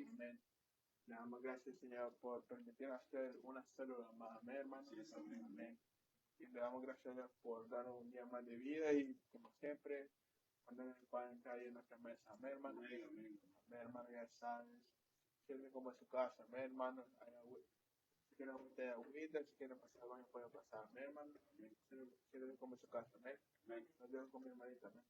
Amén. Le damos gracias, Señor, por permitirnos hacer una célula más. Amén, hermano. Amén. Y le damos gracias, Dios, por darnos un día más de vida y, como siempre, poner el pan caer en nuestra mesa. Amén, hermano. Amén, hermano, ya sabes. Siempre como en su casa. Amén, hermano. Si quieren meter agüita, si quieren pasar al baño, pueden pasar. Amén, hermano. Siempre como en su casa. Amén. Nos dejo con mi hermanita. Amén.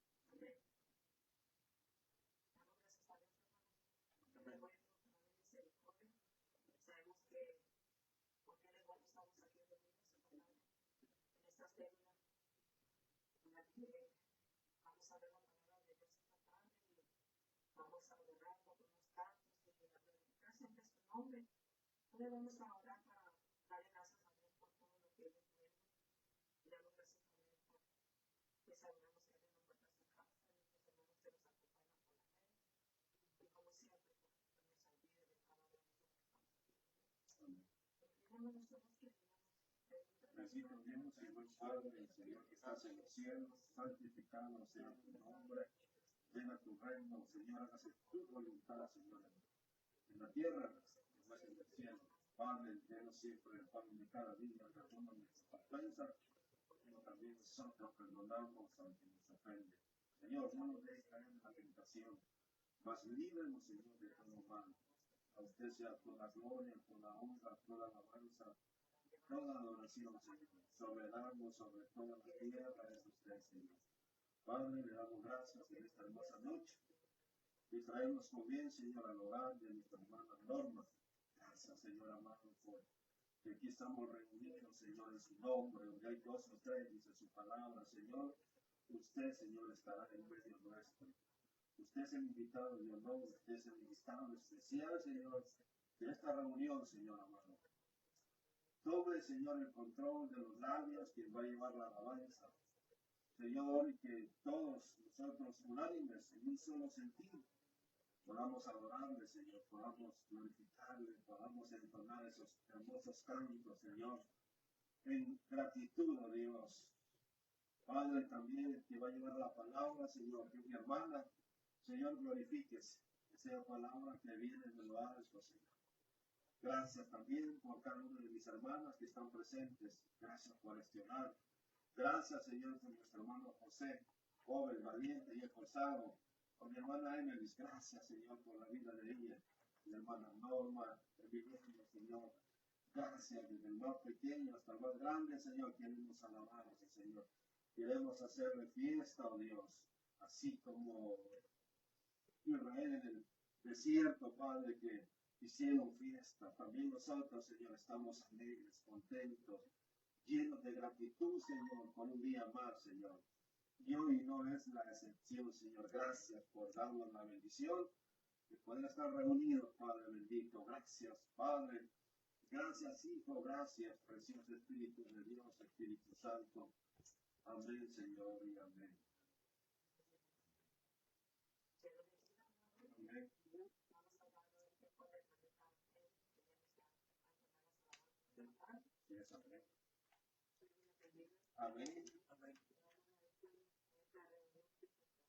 Bendito Dios y buen Padre, el Señor que estás en los cielos, santificado sea tu nombre. Venga tu reino, Señor, hágase tu voluntad, Señor, en la tierra como es en el cielo. Padre, denos siempre el pan de cada día, perdona nuestras ofensas, como también nosotros perdonamos a quien nos ofende. Señor, no nos dejes caer en la tentación, mas líbranos, Señor, de todo mal. A usted sea toda gloria, toda honra, toda alabanza, toda adoración, Señor. Soberano sobre toda la tierra es usted, Señor. Padre, le damos gracias en esta hermosa noche y traemos con bien, Señor, al hogar de nuestra hermana Norma. Gracias, Señor amado, por que aquí estamos reunidos, Señor, en su nombre, donde hay dos o tres, dice su palabra, Señor. Usted, Señor, estará en medio nuestro. Usted es el invitado de honor, usted es el invitado especial, Señor, de esta reunión, Señor amado. Tome, Señor, el control de los labios, quien va a llevar la alabanza. Señor, y que todos nosotros unánimes en un solo sentido podamos adorarle, Señor, podamos glorificarle, podamos entonar esos hermosos cánticos, Señor, en gratitud a Dios. Padre, también que va a llevar la palabra, Señor, que mi hermana, Señor, glorifíquese, que sea palabra que viene de lo alto, Señor. Gracias también por cada una de mis hermanas que están presentes. Gracias por este hogar. Gracias, Señor, por nuestro hermano José, joven, valiente y esforzado. Por mi hermana Emelis, gracias, Señor, por la vida de ella. Mi hermana Norma, el viviendo, Señor. Gracias, desde el más pequeño hasta el más grande, Señor, queremos alabarte, Señor. Queremos hacerle fiesta, oh Dios, así como Israel en el desierto, Padre, que hicieron fiesta. También nosotros, Señor, estamos alegres, contentos, llenos de gratitud, Señor, por un día más, Señor. Y hoy no es la excepción, Señor. Gracias por darnos la bendición de poder estar reunidos, Padre bendito. Gracias, Padre. Gracias, Hijo. Gracias, precioso Espíritu de Dios, Espíritu Santo. Amén, Señor, y amén. Amén. Yes, amén. Amén.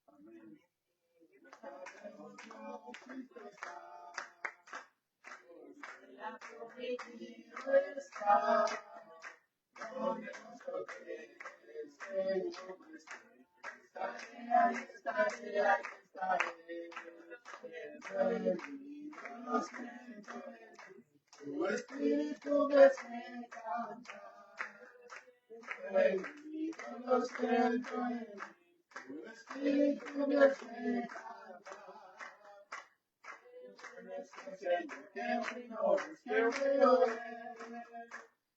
Amén. La prometido está, donde nosotros estaré, ahí estaré. Tu espíritu me hace cantar. Bendito los que en tu espíritu me hace cantar. Señor, qué bueno es, qué bueno es.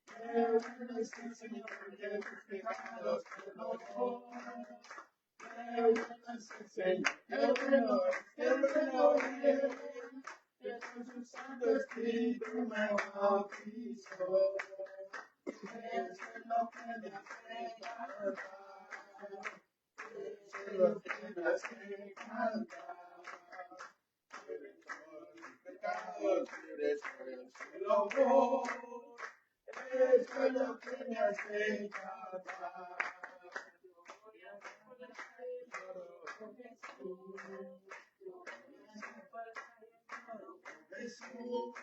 Qué bueno es el Señor, que tus pecados perdonó. Qué bueno es el Señor, qué bueno es, qué bueno es. Que con su Santo Espíritu me bautizó. Eso es lo que me hace cantar. Eso es lo que me hace cantar. Pecados libres por el cielo voy. Eso es lo que me hace cantar. Lloro con Jesús. Jesús.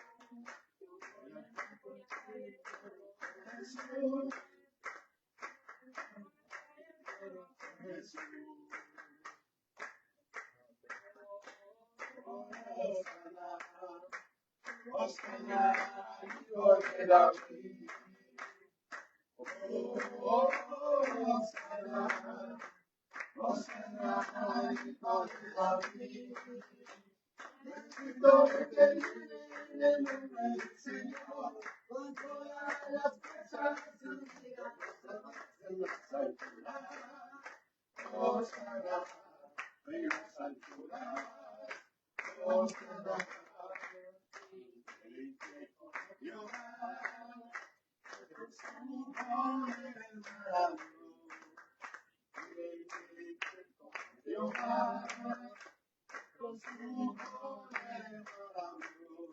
Osana, hijo de David. Osana, Osana, hijo de David. Bendito que viene en el nombre del Señor, con todas las fuerzas de vida, en las alturas. Osana, en las alturas. Osana, Jehová, con su poder maravilloso. Jehová, con su poder maravilloso.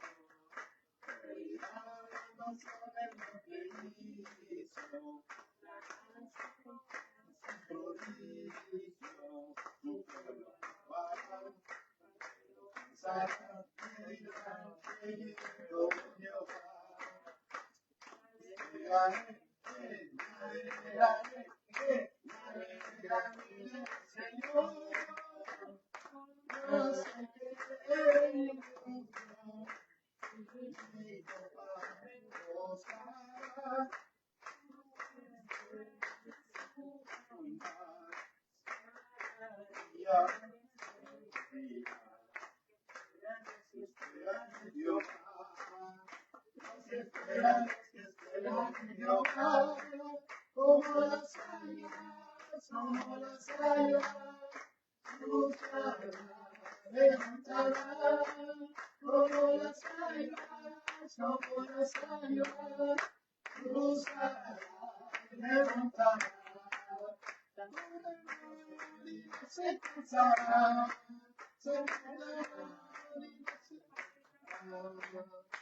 Como las águilas, sus alas levantará, como las águilas, sus alas levantará. Se cansará, se cansará.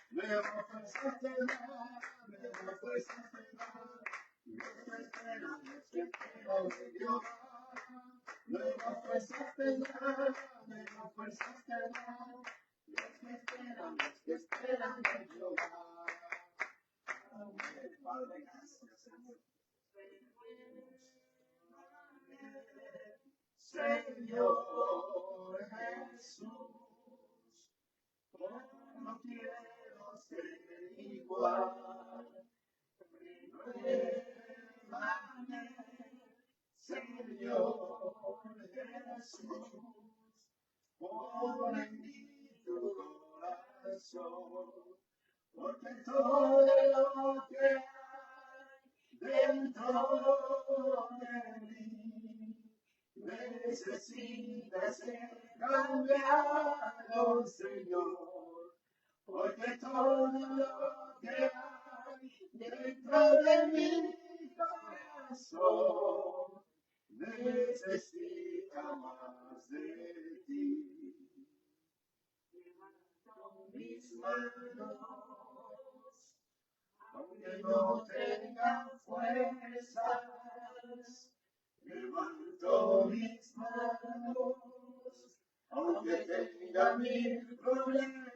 Nueva fuerza te da, nueva fuerza te da. Nueva fuerza te da, nueva fuerza te da. Los que esperan en Jehová. Padre, gracias, Señor. Señor Jesús, no quiero ser igual. Señor Jesús, pon en mí tu corazón, porque todo lo que hay dentro de mí necesita ser cambiado, Señor, porque todo lo que hay dentro de mi corazón necesita más de ti. Levanto mis manos, aunque no tenga fuerzas. Levanto mis manos, aunque tenga mil problemas.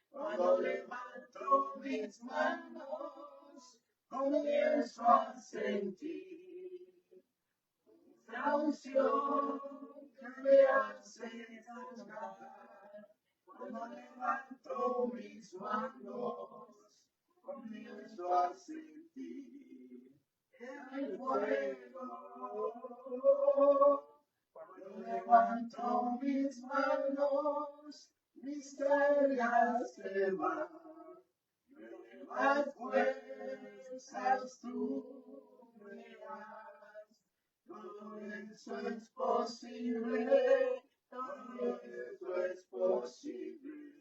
Cuando levanto mis manos, comienzo a sentir una unción que me hace cantar. Cuando levanto mis manos, comienzo a sentir el fuego. Cuando levanto mis manos, mis cargas se van. Nuevas fuerzas tú me das. Todo eso es posible, todo eso es posible.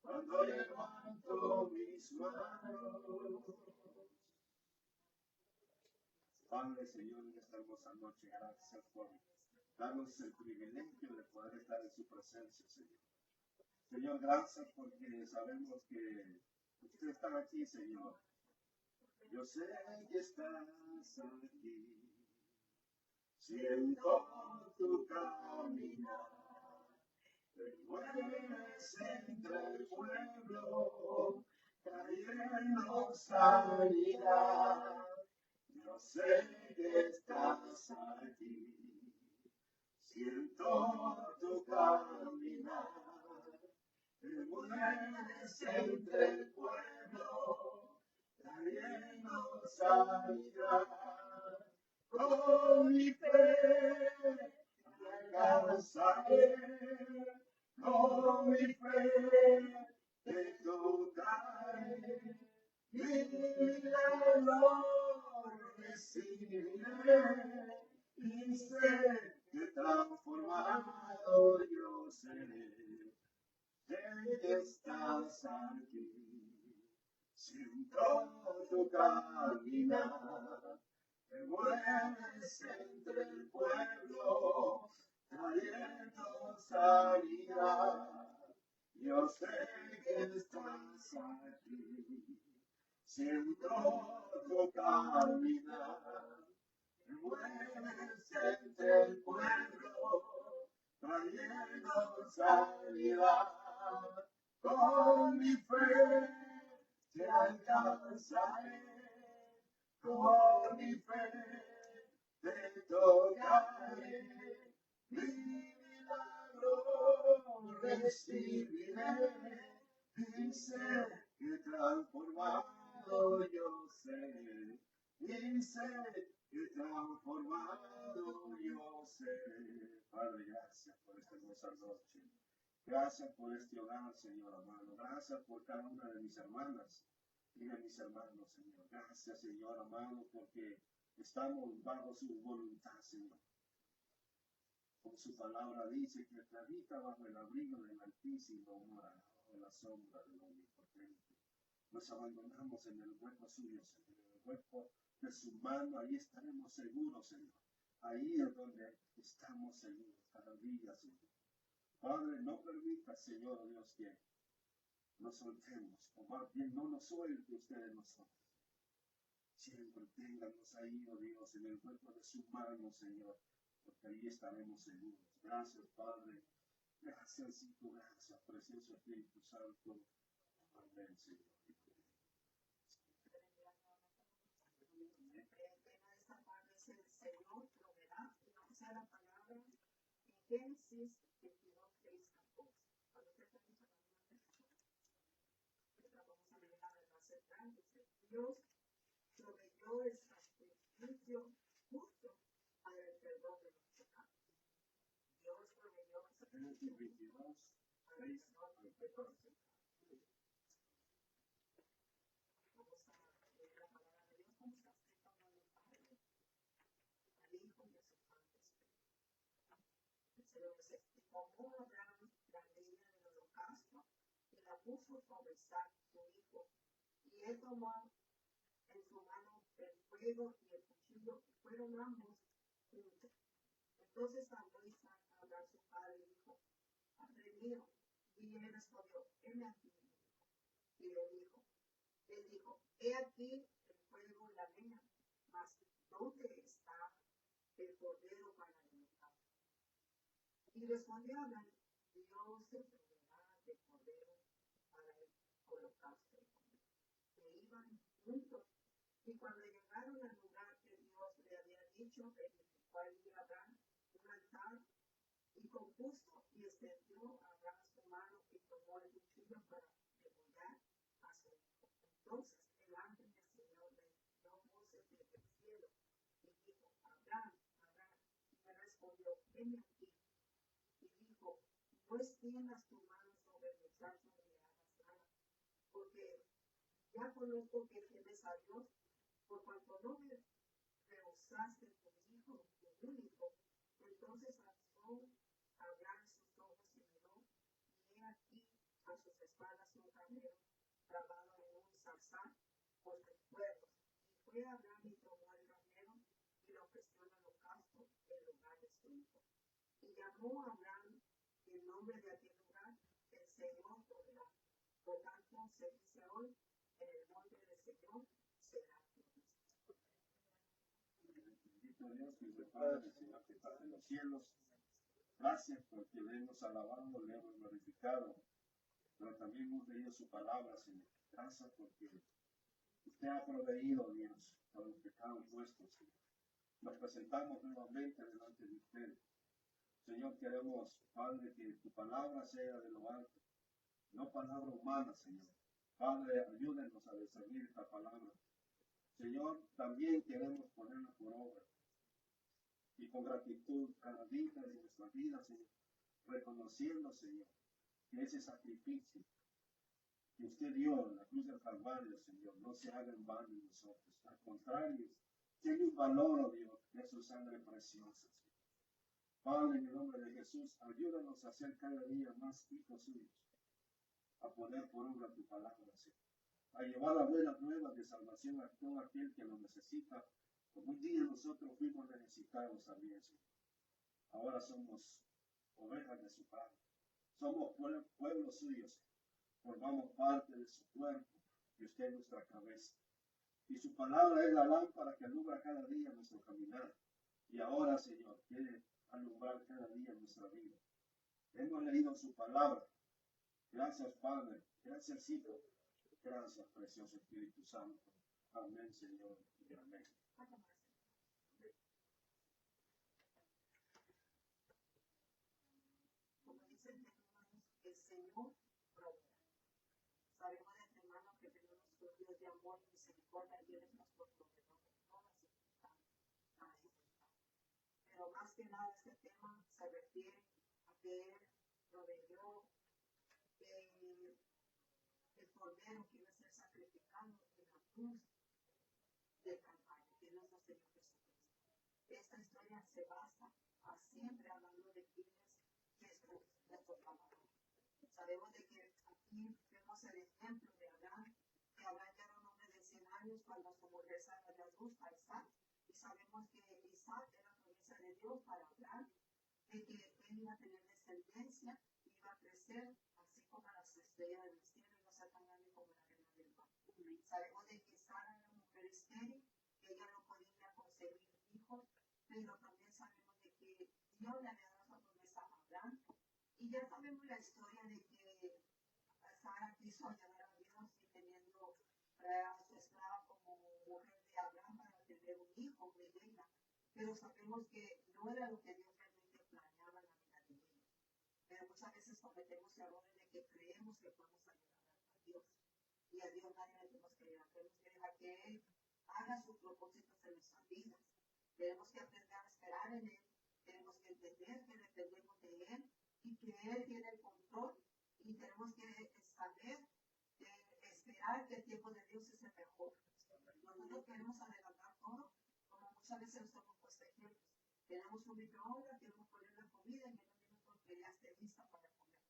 Cuando levanto mis manos. Padre, Señor, en esta hermosa noche, gracias por darnos el privilegio de poder estar en su presencia, Señor. Señor, gracias porque sabemos que usted está aquí, Señor. Yo sé que estás aquí. Siento tu caminar. mueves entre el pueblo, trayendo sanidad. Yo sé que estás aquí, siento tu caminar, te mueves entre el pueblo, trayendo sanidad. Con mi fe alcanzaré, con mi fe te tocaré, mi milagro recibiré, y sé que transformado yo seré. Sé que estás aquí, siento tu caminar, te mueves entre el pueblo, trayendo sanidad. Yo sé que estás aquí, siento tu caminar, te mueves entre el pueblo, trayendo sanidad. Con mi fe te alcanzaré, con mi fe te tocaré, mi milagro recibiré, y sé que transformado yo seré, y sé que transformado yo seré. Padre, gracias por esta hermosa noche. Gracias por este hogar, Señor amado. Gracias por cada una de mis hermanas y de mis hermanos, Señor. Gracias, Señor amado, porque estamos bajo su voluntad, Señor. Como su palabra dice, que el habita bajo el abrigo del Altísimo mora bajo la sombra del Omnipotente. Nos abandonamos en el hueco suyo, Señor, en el hueco de su mano. Ahí estaremos seguros, Señor. Ahí es donde estamos seguros cada día, Señor. Padre, no permita, Señor Dios, que nos soltemos, o más bien no nos suelte usted de nosotros. Siempre ténganos ahí, oh Dios, en el hueco de su mano, Señor, porque ahí estaremos seguros. Gracias, Padre. Gracias, Hijo. Gracias, precioso Espíritu Santo. Amén, Señor. El tema de esta tarde es el Señor proveerá. Y vamos a la palabra en Génesis 22, 6, 14. Cuando estemos hablando de esto, vamos a leer la verdad central. Dice, Dios proveyó el sacrificio justo para el perdón de los pecados. Dios proveyó el Génesis 22, 6 al 14. Vamos a leer la palabra de Dios como está escrito en el Padre, al Hijo y a su Santo Espíritu. El Señor dice, y tomó Abraham la leña del holocausto y la puso sobre Isaac su hijo, y él tomó en su mano el fuego y el cuchillo, y fueron ambos juntos. Entonces habló Isaac a Abraham su padre y dijo, Padre mío, y él respondió, heme aquí, mi hijo. Y él dijo, he aquí el fuego y la leña, mas ¿dónde está el cordero para el holocausto? Y respondió Abraham, Dios se proveerá de cordero para el holocausto. Que iban juntos, y cuando llegaron al lugar que Dios le había dicho, edificó allí Abraham un altar, y compuso y extendió a Abraham su mano y tomó el cuchillo para degollar a su hijo. Entonces el ángel del Señor le dio voces desde el cielo y dijo, Abraham, Abraham, y me respondió, heme aquí. Y dijo, no extiendas tu mano sobre el muchacho ni le hagas nada, porque ya conozco que tienes a Dios, por cuanto no me rehusaste tu hijo, tu único. Entonces alzó Abraham sus ojos y miró, y he aquí a sus espaldas un carnero trabado en un zarzal por los cuernos. Y fue Abraham y tomó el carnero y lo ofreció en holocausto en lugar de su hijo. Y llamó a Abraham el nombre de aquel lugar, el Señor proveerá. Por tanto, se dice hoy, en el nombre del Señor será provisto. Bendito Dios, que es el Padre, el Señor que está en los cielos. Gracias porque le hemos alabado, le hemos glorificado, pero también hemos leído su palabra, Señor. Gracias porque usted ha proveído, Dios, por los pecados nuestros, Señor. Nos presentamos nuevamente delante de usted. Señor, queremos, Padre, que tu palabra sea de lo alto, no palabra humana, Señor. Padre, ayúdenos a discernir esta palabra. Señor, también queremos ponerla por obra. Y con gratitud cada día de nuestra vida, Señor, reconociendo, Señor, que ese sacrificio que usted dio en la cruz del Calvario, Señor, no se haga en vano en nosotros. Al contrario, tiene un valor, oh Dios, de su sangre preciosa, Señor. Padre, en el nombre de Jesús, ayúdanos a ser cada día más hijos suyos, a poner por obra tu palabra, Señor, a llevar las buenas nuevas de salvación a todo aquel que lo necesita, como un día nosotros fuimos necesitados también, Señor. Ahora somos ovejas de su Padre, somos pueblo suyo, Señor. Formamos parte de su cuerpo y usted es nuestra cabeza. Y su palabra es la lámpara que alumbra cada día nuestro caminar. Y ahora, Señor, quiere alumbrar cada día nuestra vida. Hemos leído su palabra. Gracias, Padre. Gracias, Hijo. Gracias, precioso Espíritu Santo. Amén, Señor. Y amén. Como dicen hermanos, el Señor proveerá. Sabemos de antemano que tenemos un Dios de amor y misericordia y Él es nuestro proveedor de todas circunstancias. Pero más que nada este tema se refiere a que Él proveyó el cordero que iba a ser sacrificado en la cruz del Calvario, que es nuestro Señor Jesucristo. Esta historia se basa siempre hablando de quién es Jesús, nuestro Salvador. Sabemos de que aquí vemos el ejemplo de Abraham, que Abraham ya era un hombre de 100 años cuando su mujer Sara dio a luz a Isaac, y sabemos que Isaac era promesa de Dios para Abraham, de que él iba a tener descendencia, iba a crecer, así como las estrellas del cielo, iba a ser tan grande como la arena del mar. Sabemos de que Sara era una mujer estéril, que ella no podía concebir hijos, pero también sabemos de que Dios le había dado esa promesa a Abraham. Y ya sabemos la historia de que Sara quiso ayudar a Dios y teniendo a su esclava como mujer de Abraham para tener un hijo, una hija. Pero sabemos que no era lo que Dios realmente planeaba en la vida de ella. Pero muchas veces cometemos errores de que creemos que podemos ayudar a Dios. Y a Dios nadie le tenemos que ayudar. Tenemos que dejar que Él haga sus propósitos en nuestras vidas. Tenemos que aprender a esperar en Él. Tenemos que entender que dependemos de Él y que Él tiene el control. Y tenemos que saber esperar que el tiempo de Dios es el mejor. Nosotros queremos adelantar todo, como muchas veces nos hemos puesto ejemplos. Tenemos un microondas, queremos poner la comida y en un minuto que ya esté lista para comer.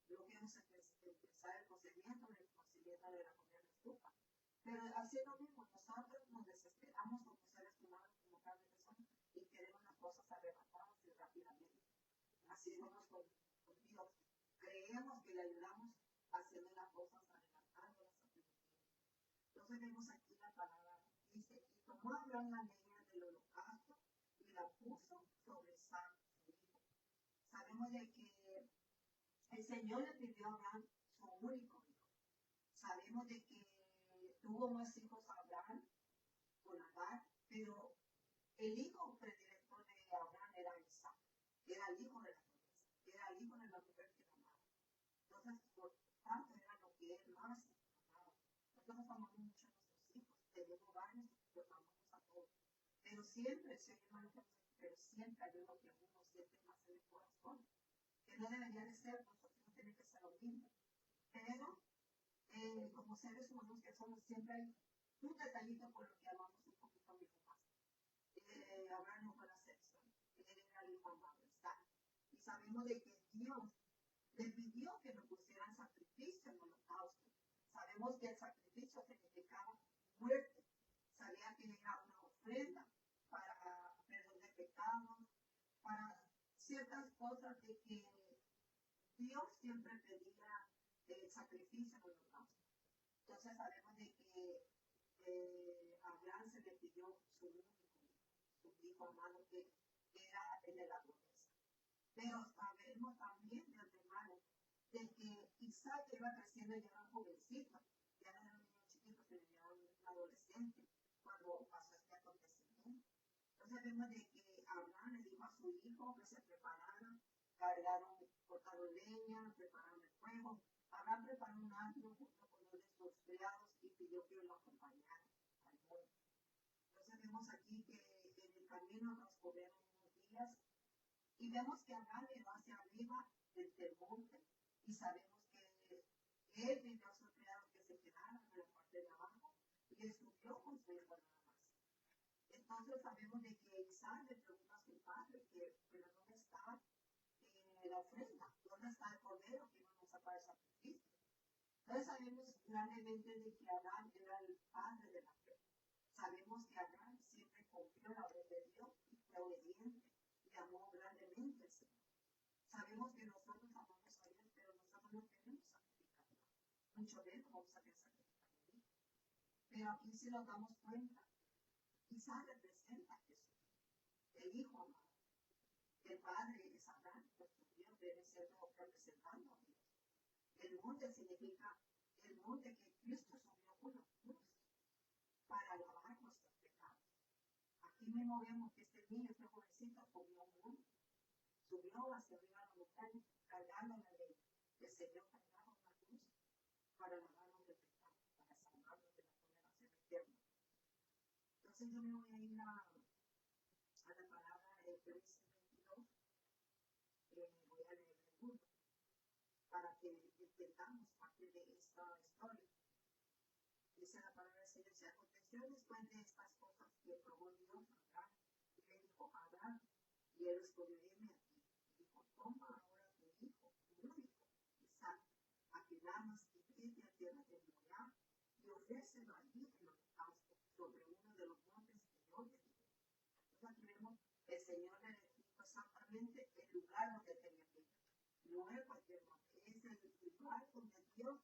Luego queremos empezar el procedimiento de la comida en la estufa. Pero así es lo mismo, nosotros nos desesperamos como seres humanos, como cada persona, y queremos las cosas arrebatadas y rápidamente. Así somos con Dios. Creemos que le ayudamos haciendo las cosas, adelantándolas a tiempo. Entonces vemos aquí la palabra, dice, y tomó Abraham la leña del holocausto y la puso sobre Sara, su hijo. Sabemos de que el Señor le pidió a Abraham su único hijo. Sabemos de que tuvo más hijos Abraham con Agar, pero el hijo predilecto de Abraham era Isaac, era el hijo de la promesa, era el hijo de la mujer que amaba. Entonces, por tanto, era lo que él más amaba. Nosotros amamos mucho a nuestros hijos, tenemos varios, los amamos a todos. Pero siempre, pero siempre hay uno que uno siente más en el corazón, que no debería de ser, nosotros no tiene que ser lo mismo. Pero, como seres humanos que somos, siempre hay un detallito por lo que amamos un poquito más. Abraham no fue la excepción, él era el hijo amado, está. Y sabemos de que Dios le pidió que lo pusieran sacrificio en el holocausto. Sabemos que el sacrificio significaba muerte. Sabía que era una ofrenda para perdón de pecados, para ciertas cosas de que Dios siempre pedía el sacrificio en el holocausto. Entonces sabemos de que a Abraham se le pidió su único hijo amado, que era el de la promesa. Pero sabemos también de antemano de que Isaac iba creciendo ya era un jovencito, ya no era un niño chiquito, pero ya era un adolescente cuando pasó este acontecimiento. Entonces vemos de que Abraham le dijo a su hijo que se prepararan, cargaron, cortaron leña, prepararon el fuego. Abraham preparó un asno junto con uno de sus criados y pidió que lo acompañara al monte. Entonces vemos aquí que en el camino transcurrieron unos días y vemos que Abraham miró hacia arriba del monte y sabemos que él pidió a sus criados que se quedaran en la parte de abajo y él subió con su hijo nada más. Entonces sabemos de que Isaac le pregunta a su padre pero ¿dónde está la ofrenda? ¿Dónde está el cordero que íbamos a para el sacrificio? Entonces sabemos grandemente de que Abraham era el padre de la fe. Sabemos que Abraham siempre confió en la orden de Dios y fue obediente y amó grandemente al Señor. Sabemos que nosotros amamos a Dios, pero nosotros no queremos sacrificar. Mucho menos vamos a querer sacrificar a Dios. Pero aquí sí nos damos cuenta. Isaac representa a Jesús, el Hijo amado. El Padre es Abraham, nuestro Dios debe ser representando a Dios. El monte significa el monte que Cristo subió con la cruz para lavar nuestros pecados. Aquí mismo vemos que este niño, este jovencito, subió un monte, subió hacia arriba a la montaña, cargando la ley. El Señor cargaba una cruz para lavarnos del pecado, para salvarnos de la condenación eterna. Entonces yo me voy a ir a la palabra de Génesis 22, voy a leer el mundo, para que entendamos parte de esta historia. Dice la palabra del Señor: se aconteció después de estas cosas que probó Dios a Abraham y le dijo a Abraham, y él respondió: heme aquí. Y dijo: toma ahora tu hijo, tu único, Isaac, a quien amas, y vete a tierra de Moriah y ofrécelo allí en holocausto sobre uno de los montes que yo te digo. Entonces aquí vemos, el Señor le dijo exactamente el lugar donde tenía que ir. No es cualquier monte, es el lugar donde Dios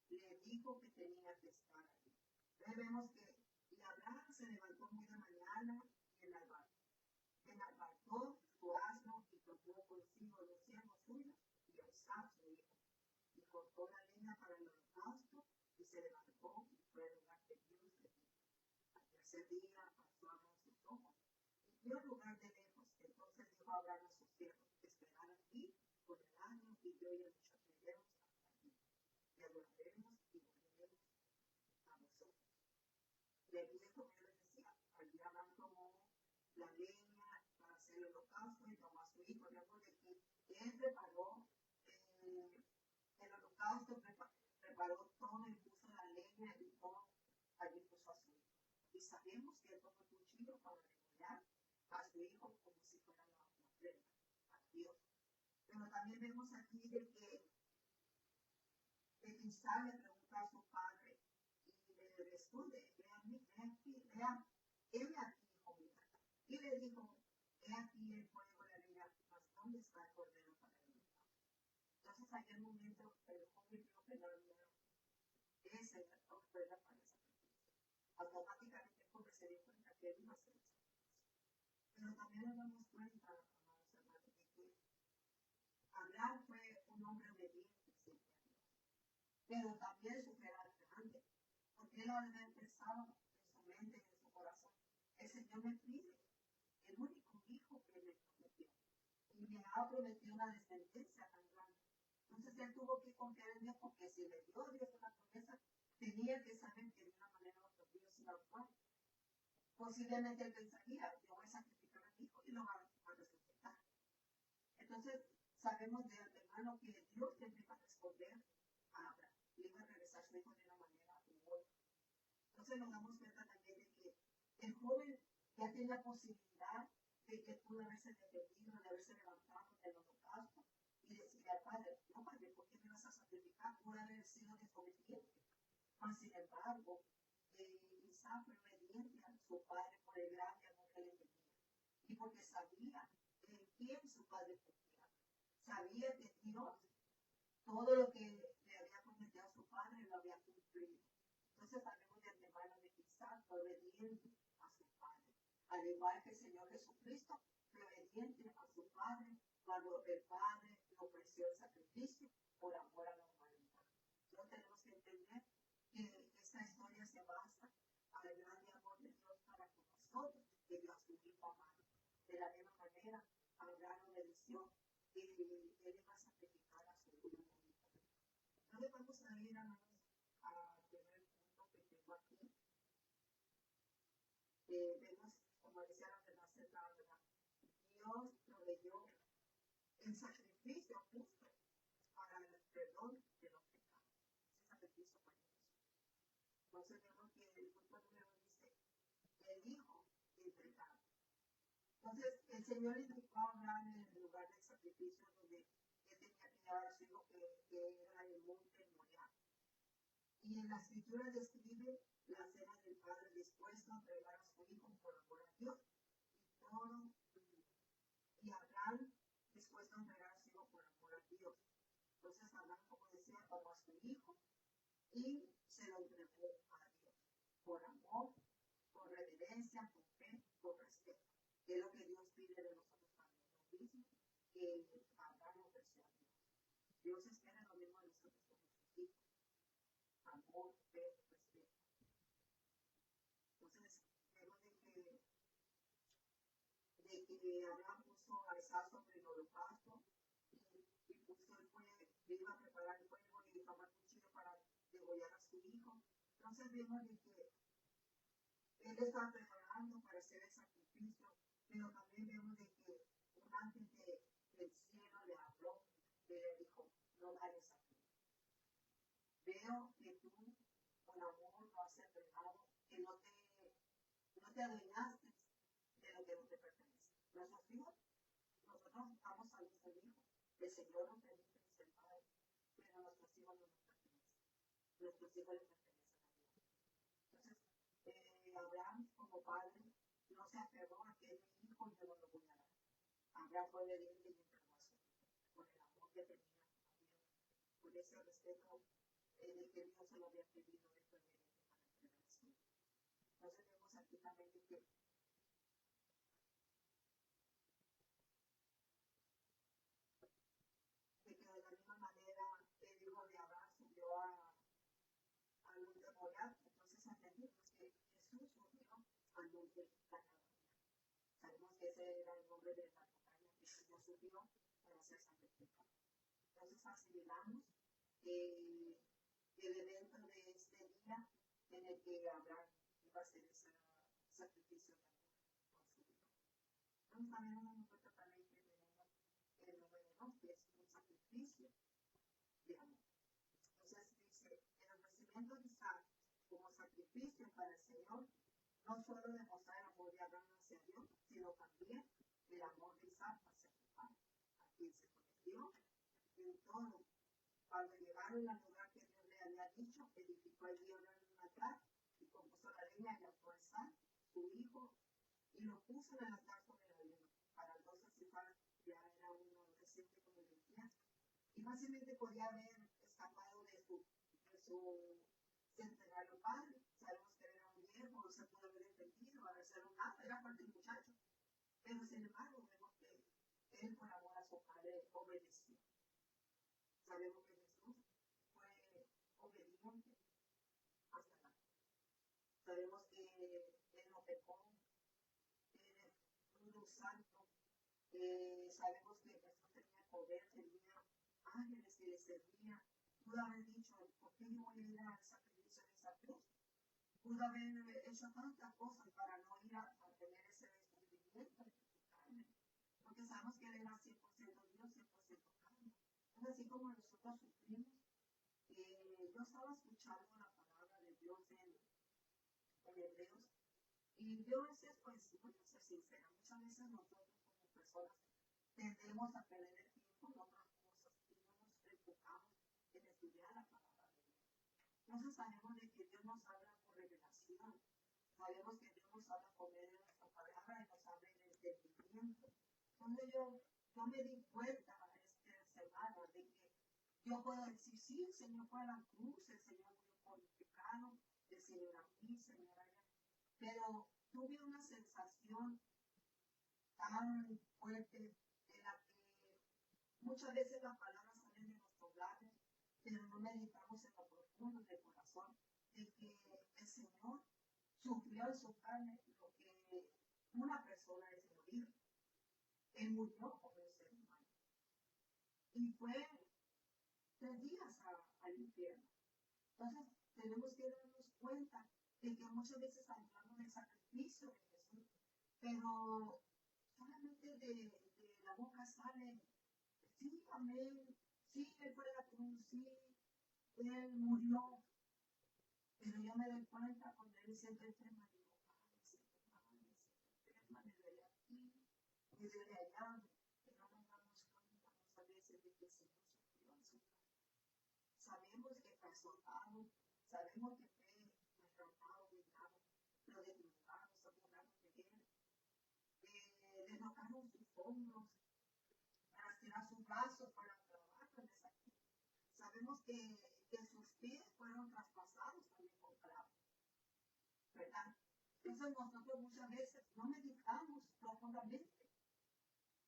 le dijo que tenía que estar allí. Entonces vemos que y Abraham se levantó muy de mañana y enalbardó su asno y tomó consigo los siervos suyos y a Isaac su hijo. Y cortó la leña para el holocausto y se levantó y fue al lugar que Dios le dijo. Al tercer día alzó Abraham sus ojos y vio el lugar de lejos. Entonces dijo Abraham a sus siervos: esperad aquí por el año y yo y el muchacho iremos hasta allí. Y adoraremos y volveremos a vosotros. Y aquí es como yo les decía, allí Abraham tomó la leña para hacer el holocausto y tomó a su hijo. Luego de que él preparó el holocausto, preparó todo y puso la leña y todo, allí puso a su hijo. Y sabemos que él tomó el cuchillo para degollar a su hijo como si fuera la ofrenda a Dios. Pero también vemos aquí de que Isaac le pregunta a su padre y le responde: ve aquí, hijo mío. Y le dijo: he aquí el fuego y la leña, mas ¿dónde está el cordero para el holocausto? Entonces, en aquel momento, el joven vio que no había esa ofrenda para el sacrificio. Automáticamente el joven se dio cuenta que él iba a hacer el sacrificio. Pero también nos damos cuenta, amados hermanos, de que Abraham fue un hombre obediente siempre a Dios. Pero también su fe era grande, porque él había pensado en su mente y en su corazón: el Señor me pide el único hijo que me prometió y me ha prometido una descendencia tan grande. Entonces él tuvo que confiar en Dios, porque si le dio Dios una promesa, tenía que saber que de una manera u otra Dios iba a actuar. Posiblemente él pensaría: yo voy a sacrificar a mi hijo y lo va a resucitar. Entonces sabemos de antemano que Dios siempre va a responder a Abraham, le iba a regresar su hijo de una manera u otra. Entonces nos damos cuenta también de que el joven ya tiene la posibilidad de que pudo haberse defendido, de haberse levantado del holocausto y decirle al padre: no, padre, ¿por qué me vas a sacrificar? Pudo haber sido desobediente. Mas, sin embargo, Isaac fue obediente a su padre por el grande amor que le tenía y porque sabía en quién su padre confiaba. Sabía que Dios, todo lo que le había prometido a su padre, lo había cumplido. Entonces sabemos de antemano de que Isaac fue obediente a su padre, al igual que el Señor Jesucristo fue obediente a su padre cuando el Padre le ofreció el sacrificio por amor a la humanidad. Entonces tenemos que entender que esta historia se basa al gran amor de Dios para con nosotros, que dio a su Hijo amado. De la misma manera, Abraham obedeció y él iba a sacrificar a su hijo. Entonces vamos a ir al primer punto que tengo aquí. Vemos, como decía la verdad, Dios proveyó el sacrificio justo para el perdón de los pecados. Ese sacrificio fue Jesús. Entonces vemos que el punto número dice, el Hijo entregado. Entonces el Señor indicó a Abraham en el lugar del sacrificio donde él tenía que llevar a su hijo, que era el monte Moriah. Y en la escritura describe la cena del Padre dispuesto a entregar a su hijo por amor a Dios. Y Abraham dispuesto a entregar a su hijo por amor a Dios. Entonces Abraham, como decía, tomó a su hijo y se lo entregó a Dios. Por amor, por reverencia, por fe, por respeto. Que es lo que Dios pide de nosotros también. Lo mismo que Abraham ofreció a Dios. Dios espera lo mismo de nosotros como sus hijos. Amor, fe, respeto. Entonces, vemos de que Abraham puso alzar sobre el holocausto y puso el fuego, iba a preparar el fuego y tomó el cuchillo para degollar a su hijo. Entonces vemos de que él estaba preparando para hacer el sacrificio, pero también vemos de que un ángel del cielo le habló y le dijo, no vayas a ti. Veo que tú con amor lo has entregado, que no te adueñaste de lo que no te pertenece. Nuestros hijos, nosotros estamos a luz del hijo. El Señor nos permite ser padre, pero nuestros hijos no nos pertenecen. Nuestros hijos les pertenecen a Dios. Entonces, Abraham como padre no se aferró a que es mi hijo y yo no lo voy a dar. Abraham fue obediente y entregó a su hijo por el amor que tenía a Dios, por ese respeto de que Dios se lo había pedido, de fue obediente para entregar a su hijo. Entonces vemos aquí también que de la misma manera el hijo de Abraham subió al monte Moriah. Entonces entendimos que Jesús subió al monte Canadá. Sabemos que ese era el nombre de la montaña que Jesús subió para ser santificado. Entonces asimilamos el evento de este día en el que Abraham iba a hacer ese sacrificio de amor con su hijo. Entonces también nos damos cuenta también que tenemos el número 2, que es un sacrificio de amor. Entonces dice, el ofrecimiento de Isaac como sacrificio para el Señor no solo demostrar el amor de Abraham hacia Dios, sino también el amor de Isaac hacia su padre, a quien se convirtió en todo. Cuando llegaron al lugar que Dios le había dicho, edificó allí un altar y compuso la leña y ató a Isaac, su hijo, y lo puso en el altar sobre la leña. Para entonces Isaac ya era un adolescente, como decía, y fácilmente podía haber escapado de entregarlo padre. Sabemos que era un viejo, no se pudo haber defendido, haber sido nada, era fuerte el muchacho. Pero sin embargo, vemos que él, por amor a su padre, obedeció. Sabemos que Jesús fue obediente hasta la muerte. Sabemos que él no pecó, él es puro santo. Sabemos que Jesús tenía poder, tenía ángeles que le servían. Pudo haber dicho, ¿por qué yo voy a ir al sacrificio de esa cruz? Pudo haber hecho tantas cosas para no ir a tener ese descubrimiento de su carne. Porque sabemos que él era 100% Dios, 100% carne. Es así como nosotros sufrimos. Yo estaba escuchando la palabra de Dios en Hebreos. Y yo a veces, pues, voy a ser sincera, muchas veces nosotros como personas tendemos a perder el tiempo en otras cosas y no nos enfocamos en estudiar la palabra de Dios. Entonces sabemos de que Dios nos habla por revelación. Sabemos que Dios nos habla por medio de nuestra palabra y nos habla en el entendimiento. Entonces yo me di cuenta esta semana de que yo puedo decir, sí, el Señor fue a la cruz, el Señor murió por mi pecado, el Señor aquí, el Señor allá. Pero tuve una sensación tan fuerte en la que Muchas veces las palabras salen de nuestros labios, pero no meditamos en lo profundo del corazón de que el Señor sufrió en su carne lo que una persona es morir. Él murió por el ser humano. Y fue 3 días al infierno. Entonces, tenemos que darnos cuenta de que muchas veces hablamos del sacrificio de Jesús, pero solamente de la boca sale, sí, amén, sí, Él fue a la cruz, sí, Él murió, pero yo me doy cuenta cuando Él siente enferma, digo, ay, me siento mal, me siento enferma, me duele aquí, me duele allá, que no nos damos cuenta muchas veces de que el Señor sufrió en su carne. Sabemos que fue azotado, sabemos que fue maltratado, humillado, lo desnudaron, se burlaron de Él, le tocaron sus hombros, para estirar sus brazos, para trabajar en esa cruz. Sabemos que sus pies fueron traspasados también con clavos, ¿verdad? Entonces nosotros muchas veces no meditamos profundamente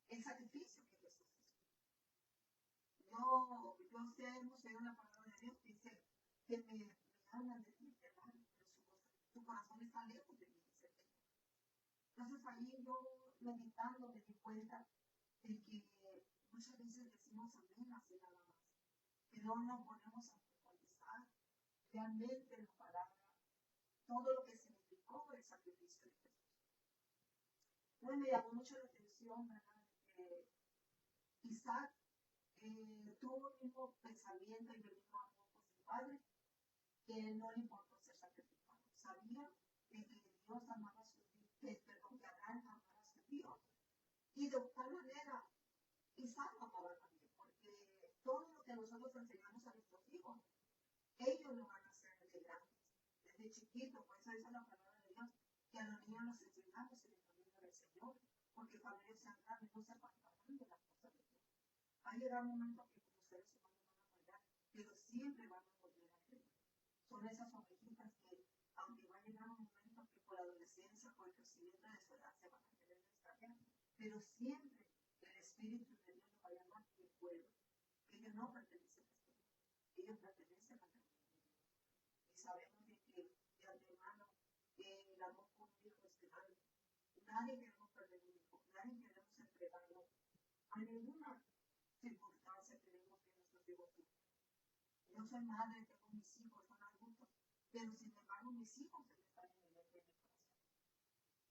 el sacrificio que Jesús hizo. Yo sé, hemos leído la palabra de Dios que dice que me hablan de ti, pero su corazón está lejos de mí, dice el Señor. Entonces ahí yo meditando me di cuenta de que muchas veces decimos amén así nada más, que no nos ponemos a focalizar realmente la palabra, todo lo que significó el sacrificio de Jesús. Entonces me llamó mucho la atención, ¿verdad? Isaac tuvo el mismo pensamiento y el mismo amor por su padre, que no le importó ser sacrificado. Sabía que Dios amaba a su Dios, que Abraham amaba a su Dios. Y de tal manera, Isaac amaba también, porque todo lo que nosotros enseñamos a nuestros hijos, ellos lo van a hacer de grandes, desde chiquitos. Por eso dice la palabra de Dios, que a los niños los enseñamos en el camino del Señor, porque cuando ellos sean grandes no se apartarán de las cosas de Dios. Va a llegar un momento que como seres humanos van a fallar, pero siempre van a volver a creer. Son esas ovejitas que, aunque va a llegar un momento que por la adolescencia, por el crecimiento de su edad, se van a querer extraviar, pero siempre el Espíritu de Dios nos va a llamar mi pueblo. Ellos no pertenecen a este mundo, ellos pertenecen al reino de Dios. Y sabemos de antemano que el amor por un hijo es grande. Nadie queremos perder un hijo, nadie queremos entregarlo a ninguna circunstancia queremos que nuestros hijos sufran. Yo soy madre, tengo mis hijos, son adultos, pero sin embargo mis hijos están en el mente de mi corazón.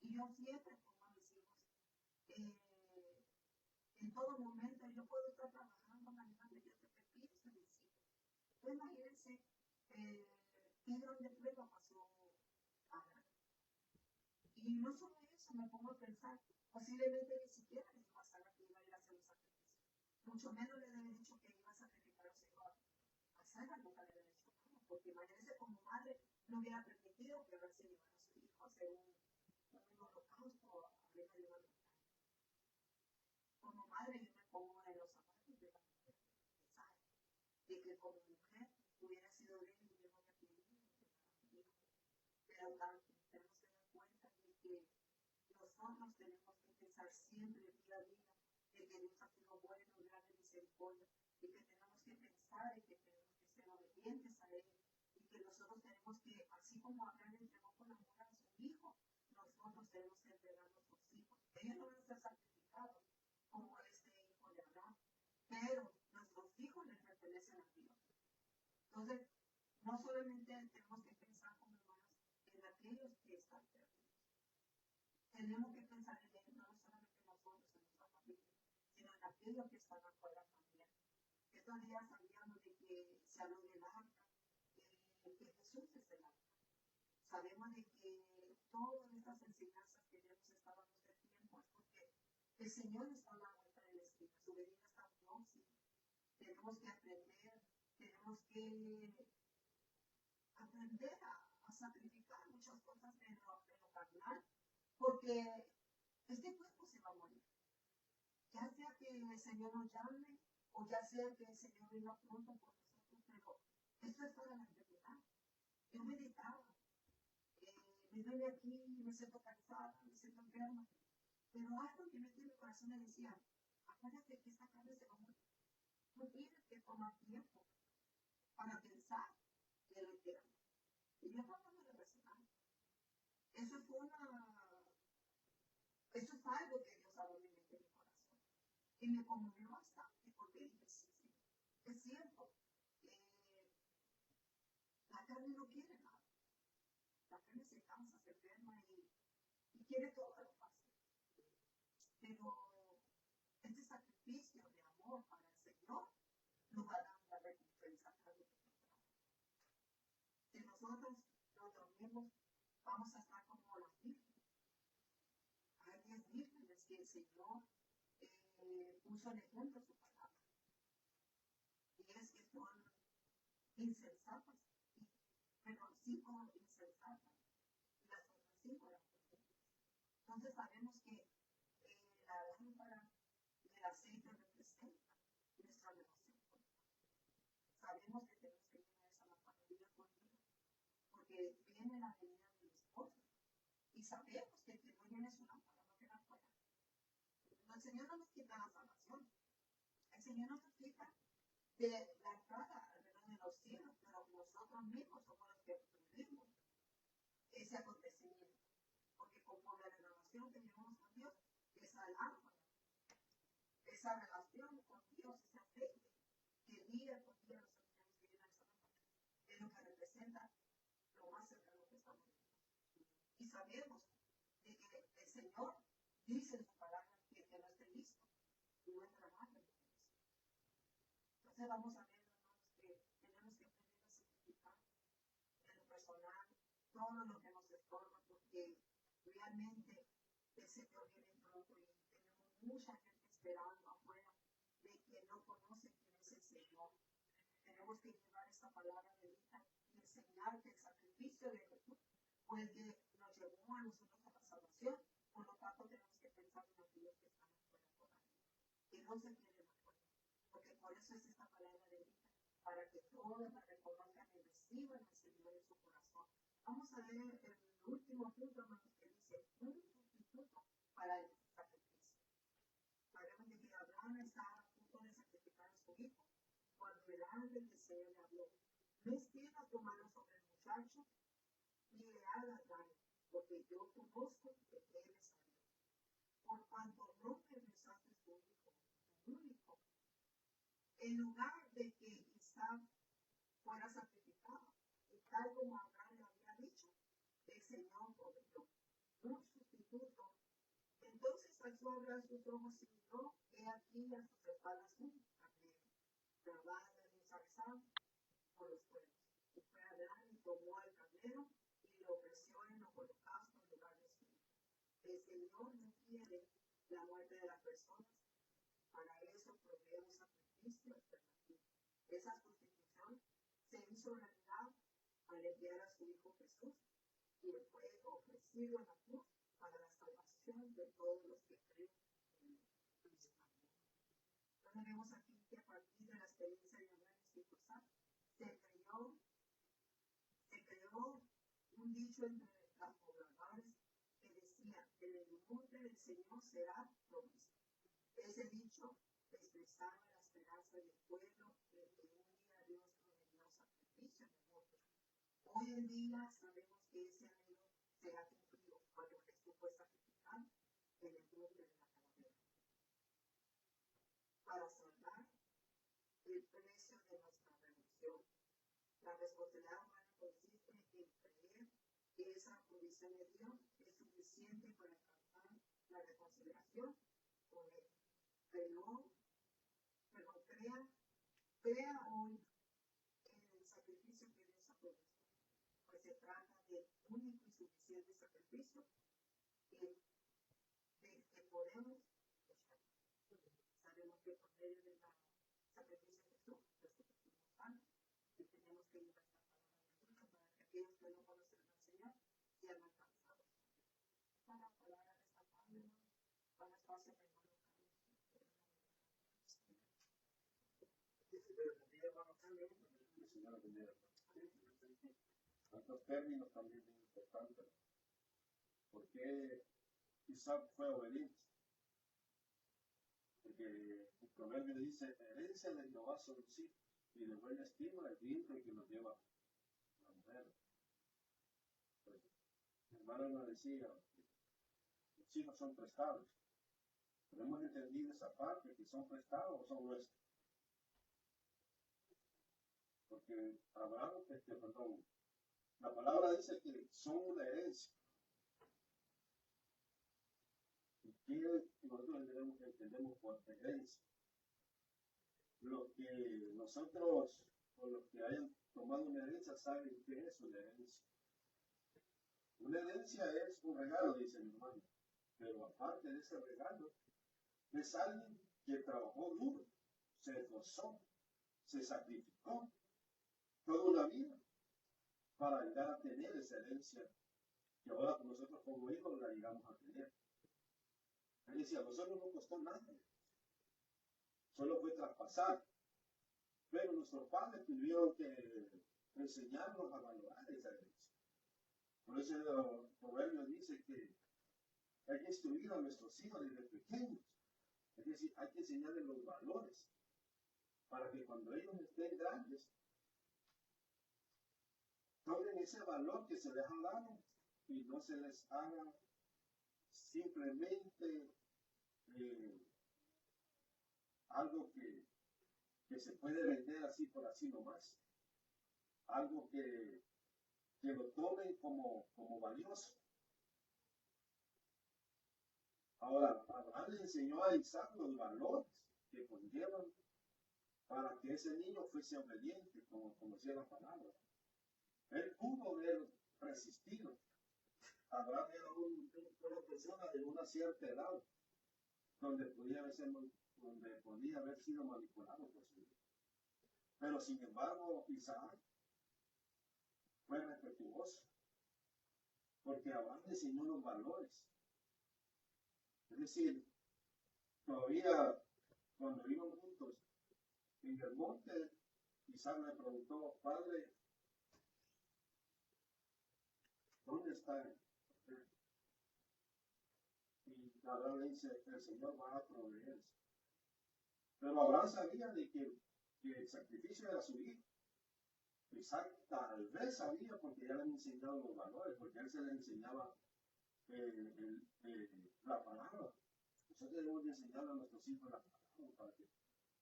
Y yo siempre pongo a mis hijos en todo momento. Yo puedo estar trabajando, manejando, yo siempre pienso en mis hijos. Entonces imagínense qué grande prueba pasó Abraham. Y no solo eso, me pongo a pensar, posiblemente ni siquiera les iba a saber que iba a ir a hacer un sacrificio. Mucho menos le debe dicho que iba a sacrificar a su hijo a Sara, nunca le debe dicho nada, porque imagínense como madre no hubiera permitido que Abraham se llevara a su hijo a hacer un holocausto arriba de una montaña. Como madre yo me pongo en los zapatos de la mujer de Sara, de que como mujer hubiera sido débil y yo no me quería entregar a mi hijo. Pero tenemos que dar cuenta de que nosotros tenemos que pensar siempre día a día de que Dios ha sido bueno, grande misericordia, y que tenemos que pensar y que tenemos que ser obedientes a Él, y que nosotros tenemos que, así como Abraham entregó con amor a su hijo, nosotros tenemos que entregar a nuestros hijos. Ellos no van a ser sacrificados como este hijo de Abraham, pero nuestros hijos les pertenecen a Dios. Entonces, no solamente tenemos que pensar como hermanos en aquellos que están perdidos. Tenemos que pensar en ellos, no solamente nosotros, en nuestra familia, sino en aquellos que están afuera también. Estos días sabíamos de que se habló del arca, que Jesús es el arca. Sabemos de que todas estas enseñanzas que Dios está dando este tiempo es porque el Señor está a la vuelta de la esquina, su venida está próxima. Tenemos que aprender, tenemos que aprender a sacrificar muchas cosas en lo carnal, porque este cuerpo se va a morir. Ya sea que el Señor nos llame o ya sea que el Señor venga pronto por nosotros, pero esto es para la eternidad. Yo meditaba, me duele aquí, me siento cansada, me siento enferma, pero algo que me tiene el corazón me decía, acuérdate que esta carne se va a morir. tú tienes que tomar tiempo para pensar en lo que amas. Y yo no me representar. Eso es eso es algo que Dios ha dado en mi corazón. Y me conmovió bastante porque dije, sí, sí, es cierto. La carne no quiere nada. La carne se cansa, se enferma y quiere todo lo fácil. Pero este sacrificio de amor para el Señor nos va a dar una recompensa tarde o temprano. Si nosotros nos dormimos, vamos a estar como las vírgenes. Hay 10 vírgenes que el Señor puso en ejemplo su palabra. Y es que son insensatas. Perdón, 5 insensatas. Y las otras 5 eran prudentes. Entonces sabemos que la lámpara del aceite representa nuestra relación con Dios. Sabemos que tenemos que llevar esa lámpara día por día, porque viene la venida del esposo. Y sabemos que el que no llene su lámpara no queda fuera. El Señor no nos quita la salvación. El Señor no nos quita de la entrada de los cielos, pero nosotros mismos somos los que vivimos ese acontecimiento. Porque conforme a la relación que llevamos con Dios, esa lámpara, esa relación con Dios, ese aceite, que día por día nosotros tenemos que llenar esa lámpara, es lo que representa lo más cercano que estamos viendo. Y sabemos de que el Señor dice en su palabra que no esté listo, no es trabajo. Entonces vamos a ver, hermanos, que tenemos que aprender a sacrificar en lo personal todo lo que nos estorba, porque realmente el Señor viene pronto y tenemos mucha gente esperando afuera de que no conoce quién es el Señor. Tenemos que llevar esta palabra de vida y enseñar que el sacrificio de Jesús fue el que nos llevó a nosotros a la salvación. Por lo tanto, tenemos que pensar en aquellos que están afuera todavía, que no se quieren afuera, porque por eso es esta palabra de vida, para que todos la reconozcan y reciban al Señor en su corazón. Vamos a ver el último punto, hermanos, que dice un sustituto para el sacrificio. Sabemos de que Abraham estaba a punto de sacrificar a su hijo cuando el ángel del Señor le habló: no extiendas tu mano sobre el muchacho ni le hagas daño, porque yo conozco que eres sabio. Por cuanto no me besaste tu hijo, tu único, en lugar de que Isaac fuera sacrificado, y tal como Abraham le había dicho, el Señor proveyó un sustituto. Entonces alzó Abraham sus ojos y miró, he aquí a sus espaldas un carnero, grabada en un zarzal por los cuernos. Y fue Abraham y tomó al carnero y lo ofreció en holocausto en lugar de su hijo. El Señor no quiere la muerte de las personas, para eso provee un sacrificio alternativo. Esa sustitución se hizo realidad al enviar a su Hijo Jesús, quien fue ofrecido en la cruz para la salvación de todos los que creen en él. Entonces vemos aquí que a partir de la experiencia de Abraham y su hijo Isaac, se creó un dicho entre los pobladores que decía: en el monte del Señor será provisto. Ese dicho expresaba la esperanza del pueblo de que un día Dios proveería sacrificio en el monte. Hoy en día sabemos que ese anhelo será cumplido cuando Jesús fue sacrificado en el monte de la calavera, para salvar el precio de nuestra redención. La responsabilidad humana consiste en creer que esa provisión de Dios es suficiente para alcanzar la reconciliación con Él. Crea hoy en el sacrificio que Dios ha provisto, pues se trata del único y suficiente sacrificio que podemos echar. Sabemos que por medio del sacrificio de Jesús, nosotros somos sanos y tenemos que llevar esta palabra de Jesús para que aquellos que no conocen al Señor sean alcanzados. Esta es la palabra de esta tarde, para espacio de hermano Otros términos también muy importantes. ¿Por qué Isaac fue obediente? El Porque el proverbio dice, herencia de Jehová son los hijos, y de buena estima el vientre que nos lleva la mujer. Pues, mi hermano nos decía, los hijos son prestados. Pero hemos entendido esa parte, que son prestados o son nuestros. Porque Abraham, perdón, la palabra dice que son una herencia. ¿Y qué nosotros entendemos por herencia? Los que nosotros, o los que hayan tomado una herencia, saben qué es una herencia. Una herencia es un regalo, dice mi hermano. Pero aparte de ese regalo, es alguien que trabajó duro, se esforzó, se sacrificó toda una vida para llegar a tener esa herencia que ahora nosotros como hijos la llegamos a tener. Es decir, a nosotros no costó nada, solo fue traspasar. Pero nuestros padres tuvieron que enseñarnos a valorar esa herencia. Por eso el proverbio dice que hay que instruir a nuestros hijos desde pequeños. Es decir, hay que enseñarles los valores para que cuando ellos estén grandes, tomen ese valor que se les ha dado y no se les haga simplemente algo que se puede vender así por así nomás. Algo que lo tomen como valioso. Ahora, Abraham le enseñó a Isaac los valores que conllevan para que ese niño fuese obediente, como decía la palabra. Él pudo haber resistido. Abraham era una persona de una cierta edad, donde podía haber sido manipulado por su hijo. Pero sin embargo, Isaac fue respetuoso, porque Abraham le enseñó los valores. Es decir, todavía cuando iban juntos en el monte, Isaac le preguntó, padre, ¿dónde está él? Y Abraham le dice, el Señor va a proveer. Pero Abraham sabía de que el sacrificio era su hijo. Isaac tal vez sabía porque ya le han enseñado los valores, porque a él se le enseñaba la palabra. Nosotros debemos de enseñar a nuestros hijos la palabra para que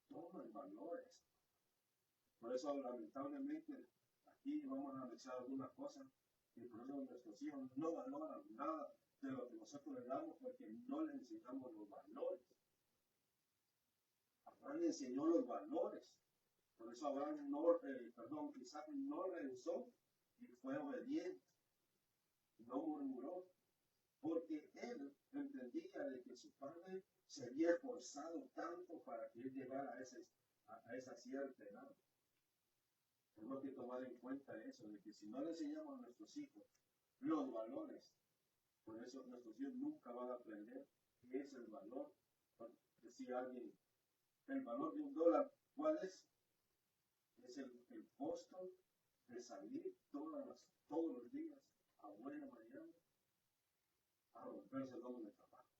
tomen valores. Por eso, lamentablemente, aquí vamos a analizar algunas cosas y por eso nuestros hijos no valoran nada de lo que nosotros les damos porque no les enseñamos los valores. Abraham le enseñó los valores. Por eso Isaac no rehusó y fue obediente. No murmuró. Porque él entendía de que su padre se había esforzado tanto para que él llegara a esa cierta edad. Tenemos que tomar en cuenta eso, de que si no le enseñamos a nuestros hijos los valores, por eso nuestros hijos nunca van a aprender qué es el valor. Decía alguien, el valor de $1, ¿cuál es? Es el costo de salir todos los días a buena mañana a romperse el lomo de trabajo.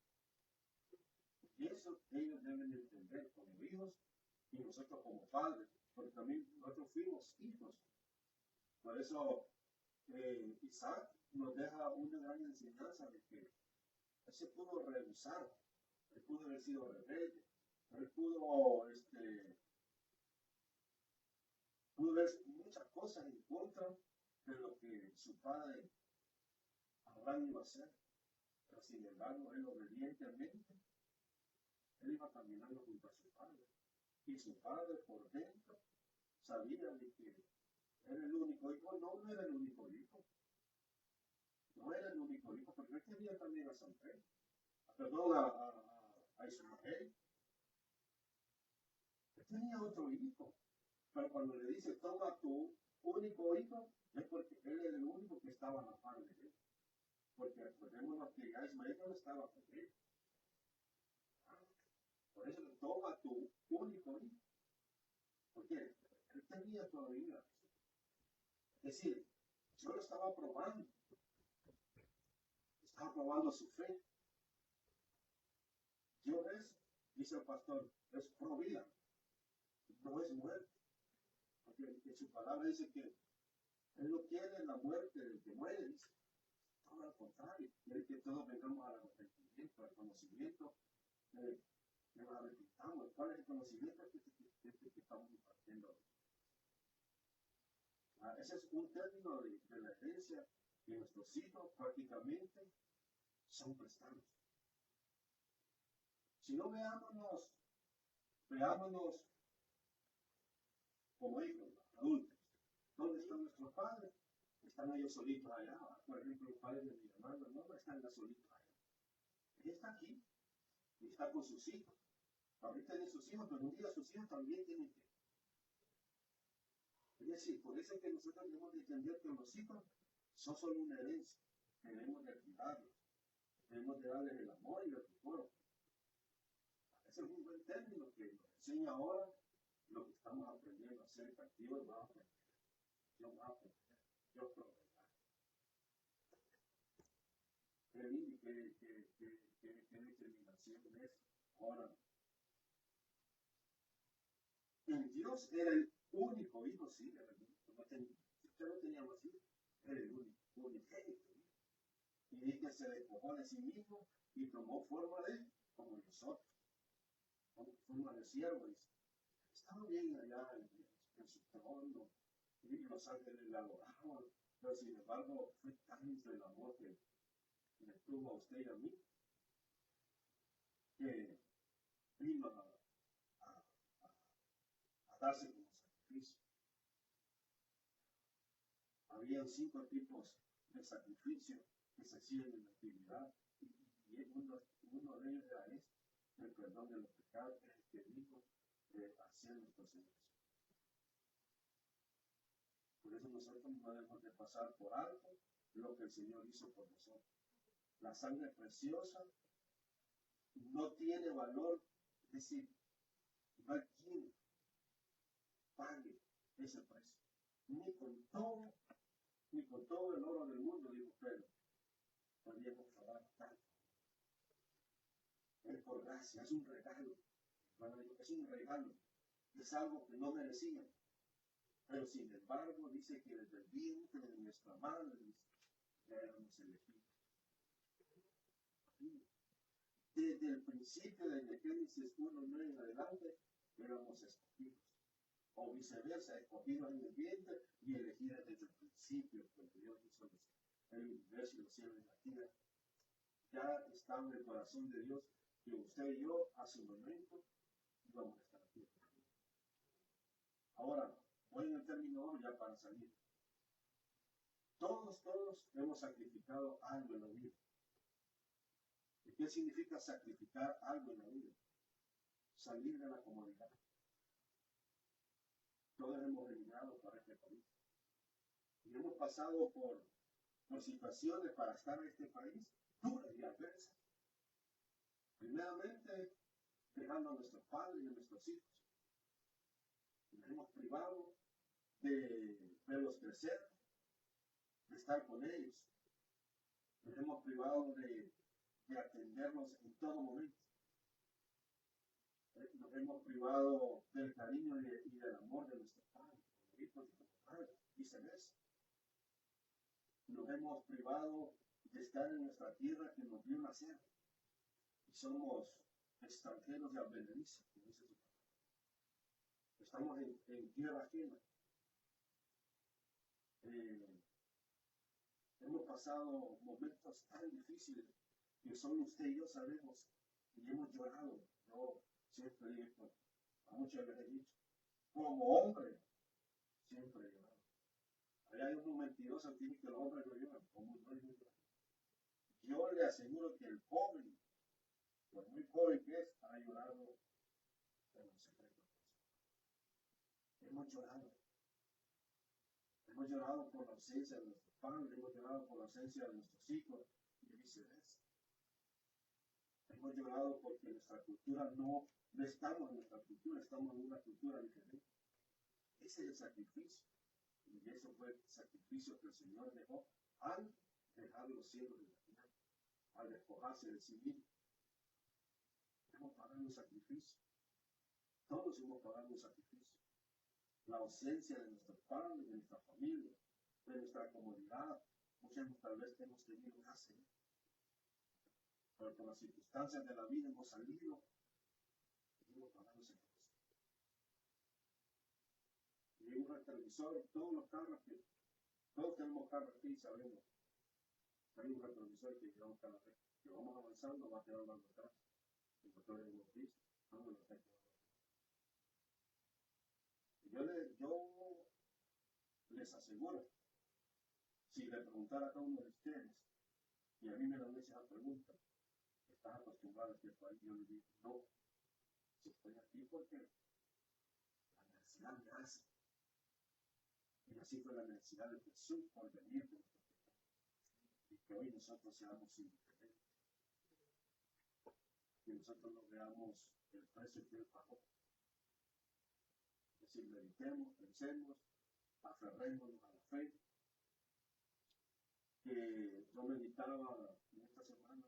Y eso ellos deben entender como hijos y nosotros como padres, porque también nosotros fuimos hijos. Por eso Isaac nos deja una gran enseñanza de que él se pudo rehusar, él pudo haber sido rebelde, él pudo ver muchas cosas en contra de lo que su padre Abraham iba a hacer. Pero sin embargo, él obedientemente, él iba caminando junto a su padre. Y su padre por dentro sabía de que era el único hijo. No era el único hijo. No era el único hijo, porque él tenía también a Samuel. Perdón, a Ismael. Él tenía otro hijo. Pero cuando le dice, toma tu único hijo, es porque él era el único que estaba a la par de él. Porque recordemos que ya Ismael no estaba con él. Por eso toma tu único hijo. ¿Por qué? Él tenía todavía. Es decir, yo lo estaba probando. Estaba probando su fe. Yo ves, dice el pastor, es pro vida, no es muerte. Porque en su palabra dice que Él no quiere la muerte del que muere, dice. Todo al contrario, quiere que todos vengamos al arrepentimiento, al conocimiento, que nos arrepintamos. ¿Cuál es el conocimiento que estamos impartiendo? Ese es un término de la herencia que nuestros hijos prácticamente son prestados. Si no veámonos como hijos, adultos. ¿Dónde están nuestros padres? Están ellos solitos allá. Por ejemplo, los padres de mi hermano no están solitos allá. Él está aquí y está con sus hijos. Ahorita tiene sus hijos, pero un día sus hijos también tienen que. Es decir, por eso es que nosotros debemos de entender que los hijos son solo una herencia. Debemos de cuidarlos. Debemos de darles el amor y el decoro. Ese es un buen término que nos enseña ahora lo que estamos aprendiendo a hacer cativos. Vamos a aprender. Dios va a aprender. Dios proveerá. Qué lindo, qué determinación es. Ahora, en Dios era el único hijo, sí, era el único. Usted no tenía más hijos, era el único, unigénito. Y dice que se despojó de sí mismo y tomó forma de él, como nosotros. Forma de siervo, dice. Estaba bien allá en su trono, y los ángeles le adoraban, pero sin embargo fue tanto el amor que le tuvo a usted y a mí, que vino a darse como sacrificio. Habían 5 tipos de sacrificio que se hacían en la actividad, y uno de ellos era el perdón de los pecados, el que dijo hacia nuestro Señor. Por eso nosotros no debemos de pasar por alto lo que el Señor hizo por nosotros. La sangre preciosa no tiene valor, es decir, no hay quien pague ese precio. Ni con todo el oro del mundo, dijo Pedro, podríamos pagar tanto. Es por gracia, es un regalo. Es un regalo. Es algo que no merecíamos. Pero sin embargo, dice que desde el vientre de nuestra madre, ya éramos elegidos. Desde el principio, desde Génesis 1:9 en adelante, éramos escogidos. O viceversa, escogidos en el vientre y elegidos desde el principio, porque Dios hizo el universo y los cielos y la tierra. Ya está en el corazón de Dios que usted y yo, a su momento, íbamos a estar aquí. Ahora, voy en el término ya para salir. Todos hemos sacrificado algo en la vida. ¿Y qué significa sacrificar algo en la vida? Salir de la comodidad. Todos hemos emigrado para este país. Y hemos pasado por situaciones para estar en este país duras y adversas. Primeramente, dejando a nuestros padres y a nuestros hijos. Nos hemos privado de verlos crecer, de estar con ellos. Nos hemos privado de atenderlos en todo momento. Nos hemos privado del cariño y del amor de nuestros padres, hijos y padres, viceversa. Nos hemos privado de estar en nuestra tierra que nos vio nacer. Y somos extranjeros de advenediza, como dice su palabra. Estamos en tierra ajena. Hemos pasado momentos tan difíciles que solo usted y yo sabemos, y hemos llorado. Yo siempre digo, a muchos les he dicho, como hombre, siempre he llorado. Allá hay unos mentirosos que dicen que los hombres no lloran, como no lloran. Yo le aseguro que el joven, por muy joven que es, ha llorado en los secretos. Hemos llorado. Hemos llorado por la ausencia de nuestros padres, hemos llorado por la ausencia de nuestros hijos y viceversa. Hemos llorado porque nuestra cultura no estamos en nuestra cultura, estamos en una cultura diferente. Ese es el sacrificio. Y eso fue el sacrificio que el Señor dejó al dejar los cielos de la tierra, al despojarse de sí mismo. hemos pagado un sacrificio. Todos hemos pagado un sacrificio. La ausencia de nuestros padres, de nuestra familia, de nuestra comodidad. Muchos tal vez hemos tenido más, pero por las circunstancias de la vida hemos salido y hemos pagado ese precio. Y un retrovisor, todos los carros que, todos tenemos carros aquí y sabemos. Hay un retrovisor que llevamos cada vez que vamos avanzando, va a quedar más atrás. El motor de los pisos, no lo está quedando. Yo les aseguro, si le preguntara a cada uno de ustedes, y a mí me lo han hecho esa pregunta, ¿estás acostumbrado a este país? Yo les digo, no, si estoy aquí porque la necesidad me hace. Y así fue la necesidad de Jesús por venir de nuestro pecado. Y que hoy nosotros seamos indiferentes. Que nosotros no veamos el precio que Él pagó. Es decir, meditemos, pensemos, aferrémonos a la fe. Que yo meditaba en esta semana,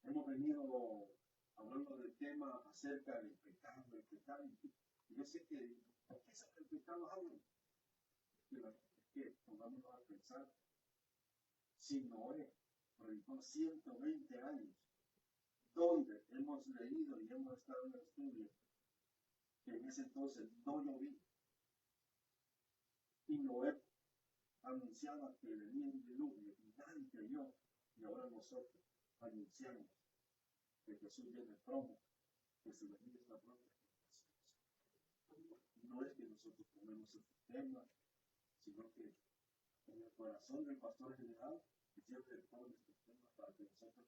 hemos venido hablando del tema acerca del pecado, y yo sé que, ¿por qué sobre el pecado hablan? Es que pongámonos a pensar, si Noé predicó 120 años, donde hemos leído y hemos estado en el estudio, que en ese entonces no llovía, y Noé anunciaba que venía un diluvio y nadie creyó, y ahora nosotros anunciamos que Jesús viene pronto, que su venida está pronta. No es que nosotros ponemos el tema, sino que en el corazón del pastor general, que siempre pone estos temas para que nosotros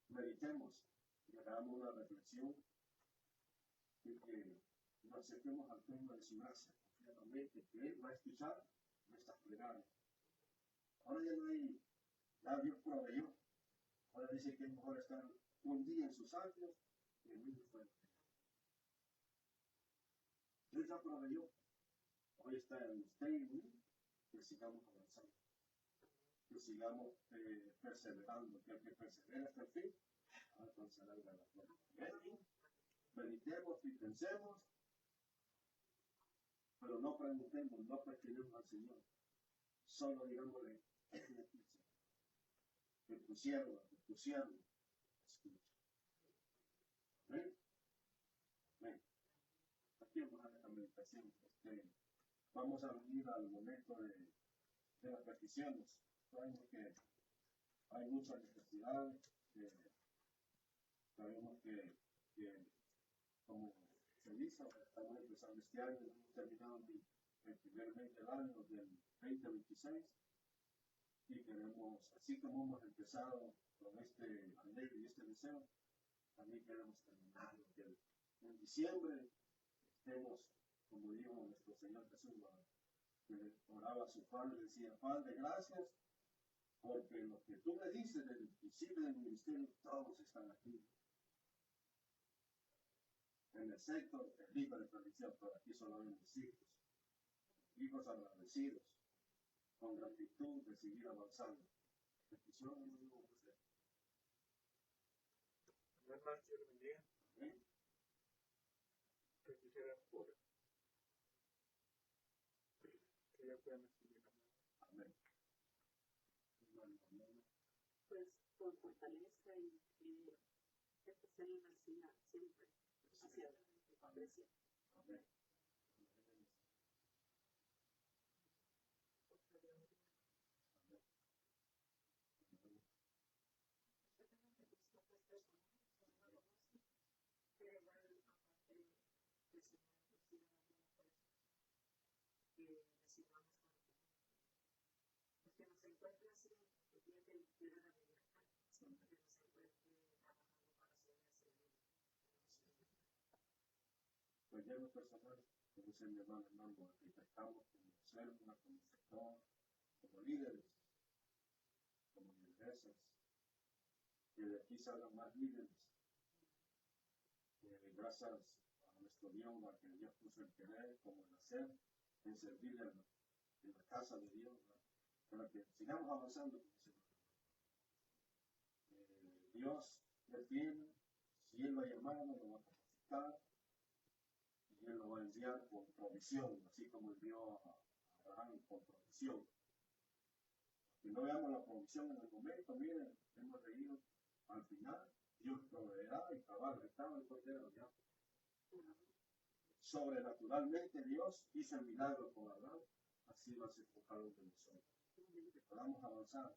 meditemos y hagamos una reflexión y que nos acerquemos al tema de su gracia, confiadamente, que Él va a escuchar nuestras plegarias. Ahora ya no hay, ya Dios proveyó. Ahora dice que es mejor estar un día en sus atrios y en mil fuera. Dios ya proveyó. Hoy está en usted y en mí, que sigamos avanzando, que sigamos perseverando, que el que persevera hasta el fin, alcanzará la gloria. Meditemos y pensemos, pero no preguntemos, no cuestionemos al Señor. Solo digámosle, que tu siervo escucha. ¿Amén? Amén. Aquí vamos a la meditación. Vamos a venir al momento de las peticiones. Sabemos que hay muchas necesidades. Sabemos que, como se dice, estamos empezando este año, hemos terminado el primer mes del año del 2026 y queremos, así como hemos empezado con este anhelo y este deseo, también queremos terminar que en diciembre estemos, como dijo nuestro Señor Jesús, que le oraba a su Padre, decía, Padre, gracias, porque lo que tú me dices desde el principio del ministerio, todos están aquí. En el sector, el libro de tradición, pero aquí solo hay hijos agradecidos, con gratitud de seguir avanzando. Petición no lo vamos a hacer. Hermanos, Dios bendiga. Amén. Que quisiera por que ya puedan seguir. Amén. Pues por fortaleza y que ser nacida siempre hacia adelante, creciendo. Amén. Que nos encuentre así, que tiene que vivir la libertad, que nos encuentre trabajando para servir. Pues ya en lo personal, como dice mi hermano Armando, estamos como célula, como sector, como líderes, como lideresas, que de aquí salgan más líderes. Gracias a nuestro Dios, a que Dios puso el querer como el hacer, en servir en la casa de Dios, para que sigamos avanzando. Dios Él tiene, si Él lo ha llamado, lo va a capacitar y Él lo va a enviar con provisión, así como envió a Abraham con provisión. Si no veamos la provisión en el momento, miren, hemos leído al final, Dios proveerá y cabal, estaba el cordero ya. Sobrenaturalmente Dios hizo el milagro con Abraham, así lo hace con cada uno de nosotros. Que podamos avanzar,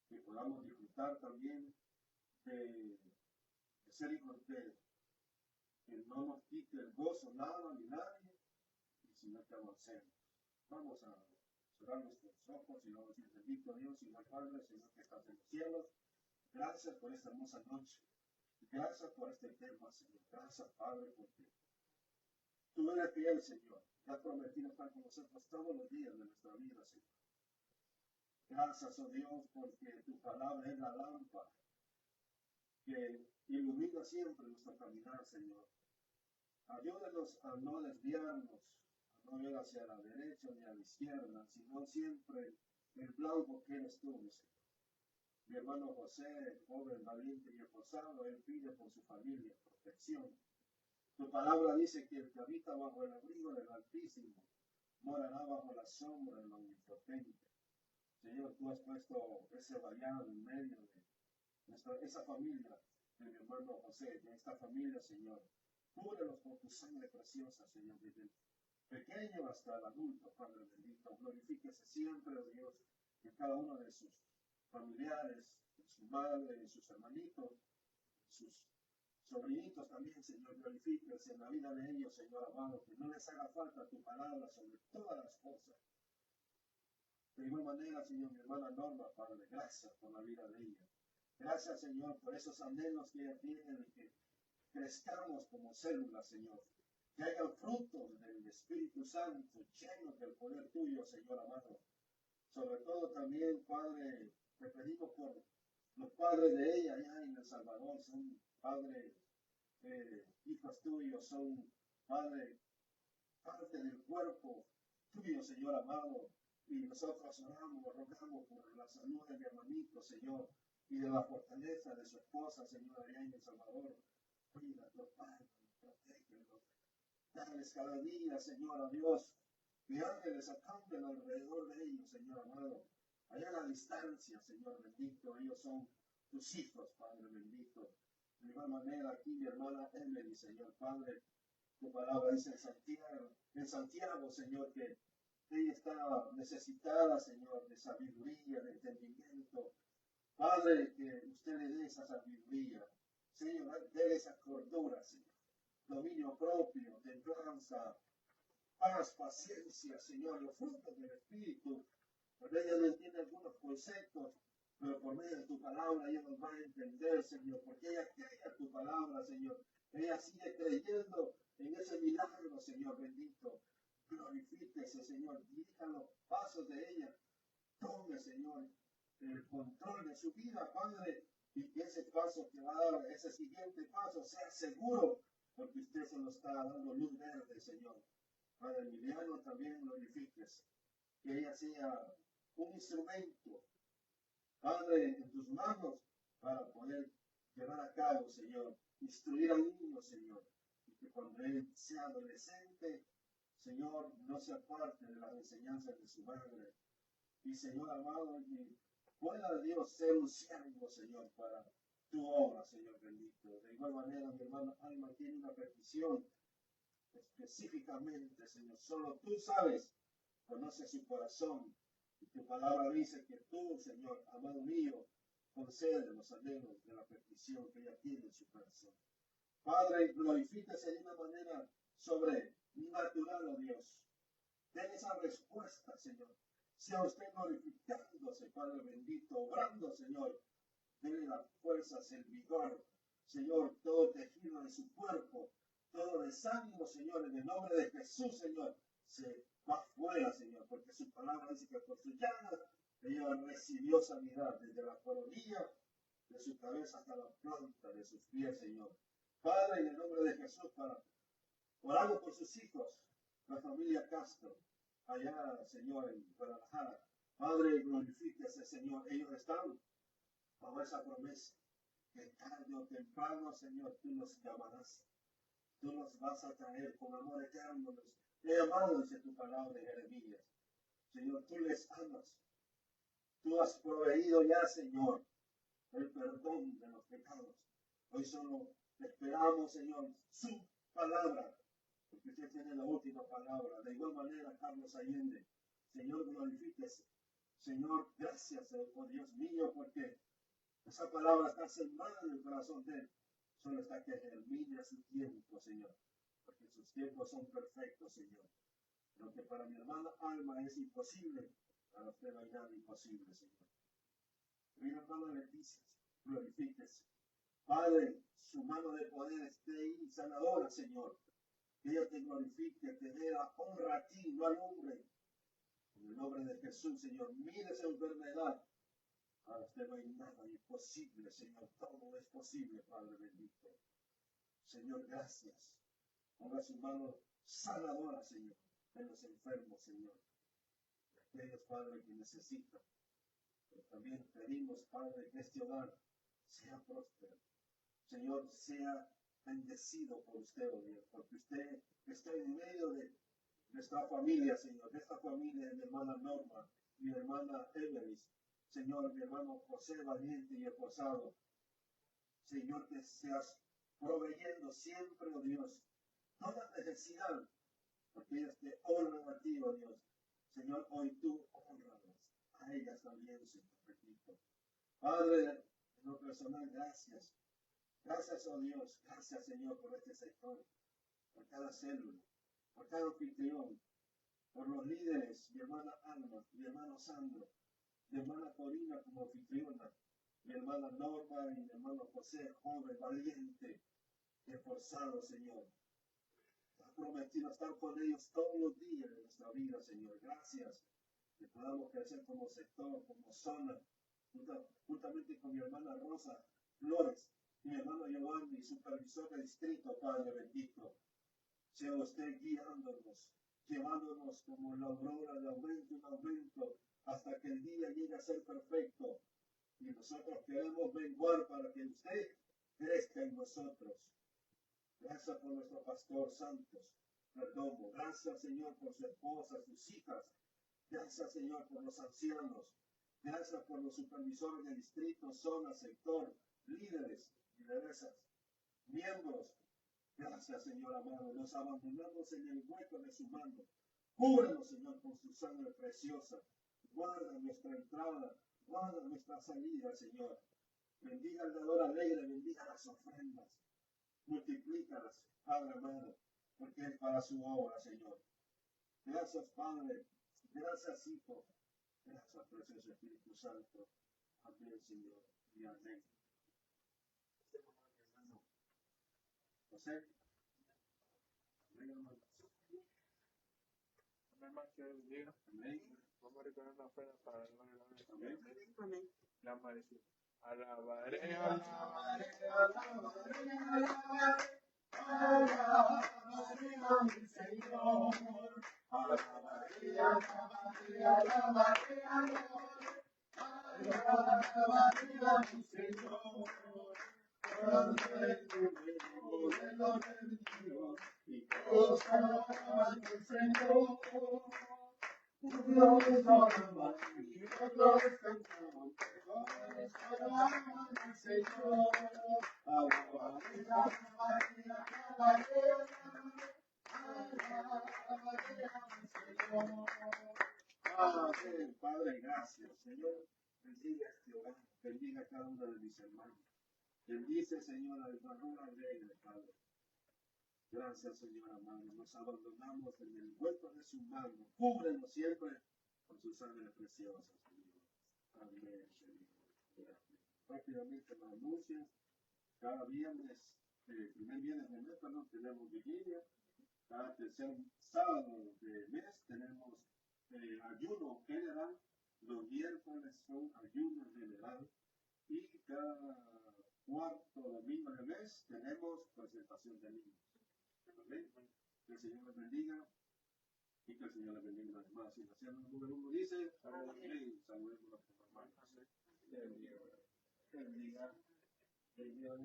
que podamos disfrutar también de ser hijos de Él, que no nos quite el gozo nada ni nadie, sino que avancemos. Vamos a cerrar nuestros ojos y vamos a decir, bendito Dios y buen Padre, Señor que estás en los cielos. Gracias por esta hermosa noche. Gracias por este tema, Señor. Gracias, Padre, porque tú eres fiel, Señor. Te has prometido estar con nosotros todos los días de nuestra vida, Señor. Gracias, oh Dios, porque tu palabra es la lámpara que ilumina siempre nuestro caminar, Señor. Ayúdanos a no desviarnos, a no ir hacia la derecha ni a la izquierda, sino siempre el blanco que eres tú, mi Señor. Mi hermano José, joven, valiente y esforzado, él pide por su familia protección. Tu palabra dice que el que habita bajo el abrigo del Altísimo morará bajo la sombra del Omnipotente. Señor, tú has puesto ese vallado en medio de esa familia de mi hermano José, de esta familia, Señor. Cúbrelos con tu sangre preciosa, Señor, desde el pequeño hasta el adulto, Padre bendito. Glorifíquese siempre, oh Dios, en cada uno de sus familiares, en su madre, en sus hermanitos, en sus sobrinitos también, Señor. Glorifíquese en la vida de ellos, Señor amado, que no les haga falta tu palabra sobre todas las cosas. De igual manera, Señor, mi hermana Norma, Padre, gracias por la vida de ella. Gracias, Señor, por esos anhelos que ella tiene de que crezcamos como células, Señor. Que hayan frutos del Espíritu Santo, llenos del poder tuyo, Señor amado. Sobre todo también, Padre, te pedimos por los padres de ella allá en El Salvador, son padres, hijos tuyos, son, Padre, parte del cuerpo tuyo, Señor amado. Y nosotros oramos, rogamos por la salud de mi hermanito, Señor, y de la fortaleza de su esposa, Señor, allá en El Salvador. Cuídalo, Padre, protégelos. Dales cada día, Señor, a Dios, que ángeles acampen alrededor de ellos, Señor amado. Allá a la distancia, Señor bendito, ellos son tus hijos, Padre bendito. De igual manera, aquí mi hermana Emily, Señor Padre, tu palabra dice en Santiago, Señor, que ella está necesitada, Señor, de sabiduría, de entendimiento. Padre, que usted le dé esa sabiduría. Señor, dé esa cordura, Señor. Dominio propio, templanza, paz, paciencia, Señor, los frutos del Espíritu. Por ella no entiende algunos conceptos, pero por medio de tu palabra ella nos va a entender, Señor, porque ella cree a tu palabra, Señor. Ella sigue creyendo en ese milagro, Señor bendito. Glorifíquese, Señor, dirija los pasos de ella. Tome, Señor, el control de su vida, Padre, y que ese paso que va a dar, ese siguiente paso, sea seguro, porque usted se lo está dando luz verde, Señor. Padre Emiliano, también glorifíquese, que ella sea un instrumento, Padre, en tus manos, para poder llevar a cabo, Señor, instruir al niño, Señor, y que cuando él sea adolescente, Señor, no se aparte de las enseñanzas de su madre. Y Señor amado, que pueda Dios ser un siervo, Señor, para tu obra, Señor bendito. De igual manera, mi hermana Alma tiene una petición específicamente, Señor. Solo tú sabes, conoces su corazón. Y tu palabra dice que tú, Señor, amado mío, concede los anhelos de la petición que ella tiene en su corazón. Padre, glorifíquese de una manera sobrenatural, oh Dios. Den esa respuesta, Señor. Sea usted glorificándose, Padre bendito, obrando, Señor. Denle las fuerzas, el vigor, Señor, todo tejido de su cuerpo, todo desánimo, Señor, en el nombre de Jesús, Señor, se va fuera, Señor, porque su palabra dice que por su llaga ella recibió sanidad desde la coronilla de su cabeza hasta la planta de sus pies, Señor. Padre, en el nombre de Jesús, oramos por sus hijos, la familia Castro, allá, Señor, en Guadalajara. Padre, glorifíquese, Señor. Ellos están bajo esa promesa que tarde o temprano, Señor, tú los llamarás. Tú los vas a traer con amor eterno. He amado, dice tu palabra de Jeremías. Señor, tú les amas. Tú has proveído ya, Señor, el perdón de los pecados. Hoy solo esperamos, Señor, su palabra, porque usted tiene la última palabra. De igual manera, Carlos Allende, Señor, glorifíquese. Señor, gracias, oh Dios mío, porque esa palabra está sembrada en el corazón de él. Solo está que germine a su tiempo, Señor, porque sus tiempos son perfectos, Señor. Lo que para mi hermana Alma es imposible, para usted no hay nada imposible, Señor. Mi hermana Leticia, glorifíquese. Padre, su mano de poder esté ahí sanadora, Señor. Que ella te glorifique, que dé la honra a ti, no al hombre. En el nombre de Jesús, Señor, mire esa enfermedad. Para usted no hay nada imposible, Señor. Todo es posible, Padre bendito. Señor, gracias. Ponga su mano sanadora, Señor, en los enfermos, Señor. Aquellos, Padre, que necesitan. Pero también pedimos, Padre, que este hogar sea próspero. Señor, sea bendecido por usted, oh Dios, porque usted está en medio de nuestra familia, Señor, de esta familia de mi hermana Norma, mi hermana Everis, Señor, mi hermano José Valiente y esforzado. Señor, que seas proveyendo siempre, oh Dios, toda necesidad, porque ellas te honran a ti, oh Dios. Señor, hoy tú honralas a ellas también, Señor, repito. Padre, en lo personal, gracias. Gracias, oh Dios. Gracias, Señor, por este sector, por cada célula, por cada anfitrión, por los líderes, mi hermana Alma, mi hermano Sandro, mi hermana Corina como anfitriona, mi hermana Norma y mi hermano José, joven, valiente, esforzado, Señor. Has prometido estar con ellos todos los días de nuestra vida, Señor. Gracias. Que podamos crecer como sector, como zona, juntamente con mi hermana Rosa Flores y mi hermano Giovanni, supervisor de distrito, Padre bendito. Sea usted guiándonos, llevándonos como la aurora de aumento en aumento, hasta que el día llegue a ser perfecto. Y nosotros queremos menguar para que usted crezca en nosotros. Gracias por nuestro pastor Santos Perdomo. Gracias, Señor, por su esposa, sus hijas. Gracias, Señor, por los ancianos. Gracias por los supervisores de distrito, zona, sector, líderes, lideresas, miembros. Gracias, Señor amado. Nos abandonamos en el hueco de su mano. Cúbrenos, Señor, con su sangre preciosa. Guarda nuestra entrada, guarda nuestra salida, Señor. Bendiga al dador alegre, bendiga las ofrendas. Multiplícalas, Padre amado, porque es para su obra, Señor. Gracias, Padre. Gracias, Hijo. Gracias, precioso Espíritu Santo. Amén, Señor. Y amén. José. Amén, hermano. Amén, que Dios bendiga. Amén. Vamos a recoger una ofrenda para la gloria de Dios. Amén. Amén. La amaneció. Alabaré, Alabaré, alabaré. alabaré, alabaré a mi Señor. Alabaré, alabaré, alabaré, alabaré a mi Señor. Por el reino de los redimidos, y todos alaban al Señor. Dios alaba, y nosotros cantamos, todos alaban al Señor. Alabaré, alabaré, alabaré, alabaré a mi Señor. Amén. Padre, gracias. Señor, bendiga este hogar. Bendiga a cada uno de mis hermanos. Bendice, Señor, al varón alegre, Padre. Gracias, Señor amado. Nos abandonamos en el hueco de su mano. Cúbrenos siempre con su sangre preciosa, Señor. Amén, Señor. Gracias. Rápidamente los anuncios. Cada viernes, primer viernes de mes, perdón, tenemos vigilia. Cada tercer sábado de mes tenemos ayuno general. Los miércoles son ayuno general. Y cada cuarto domingo del mes tenemos presentación de niños. Amén. Que el Señor les bendiga y que el Señor les bendiga una vez más. Y la cena número 1 dice: Amén. Saludemos a los hermanos. Bendiga. Dios mío,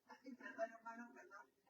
Ay, perdón, hermano, perdón.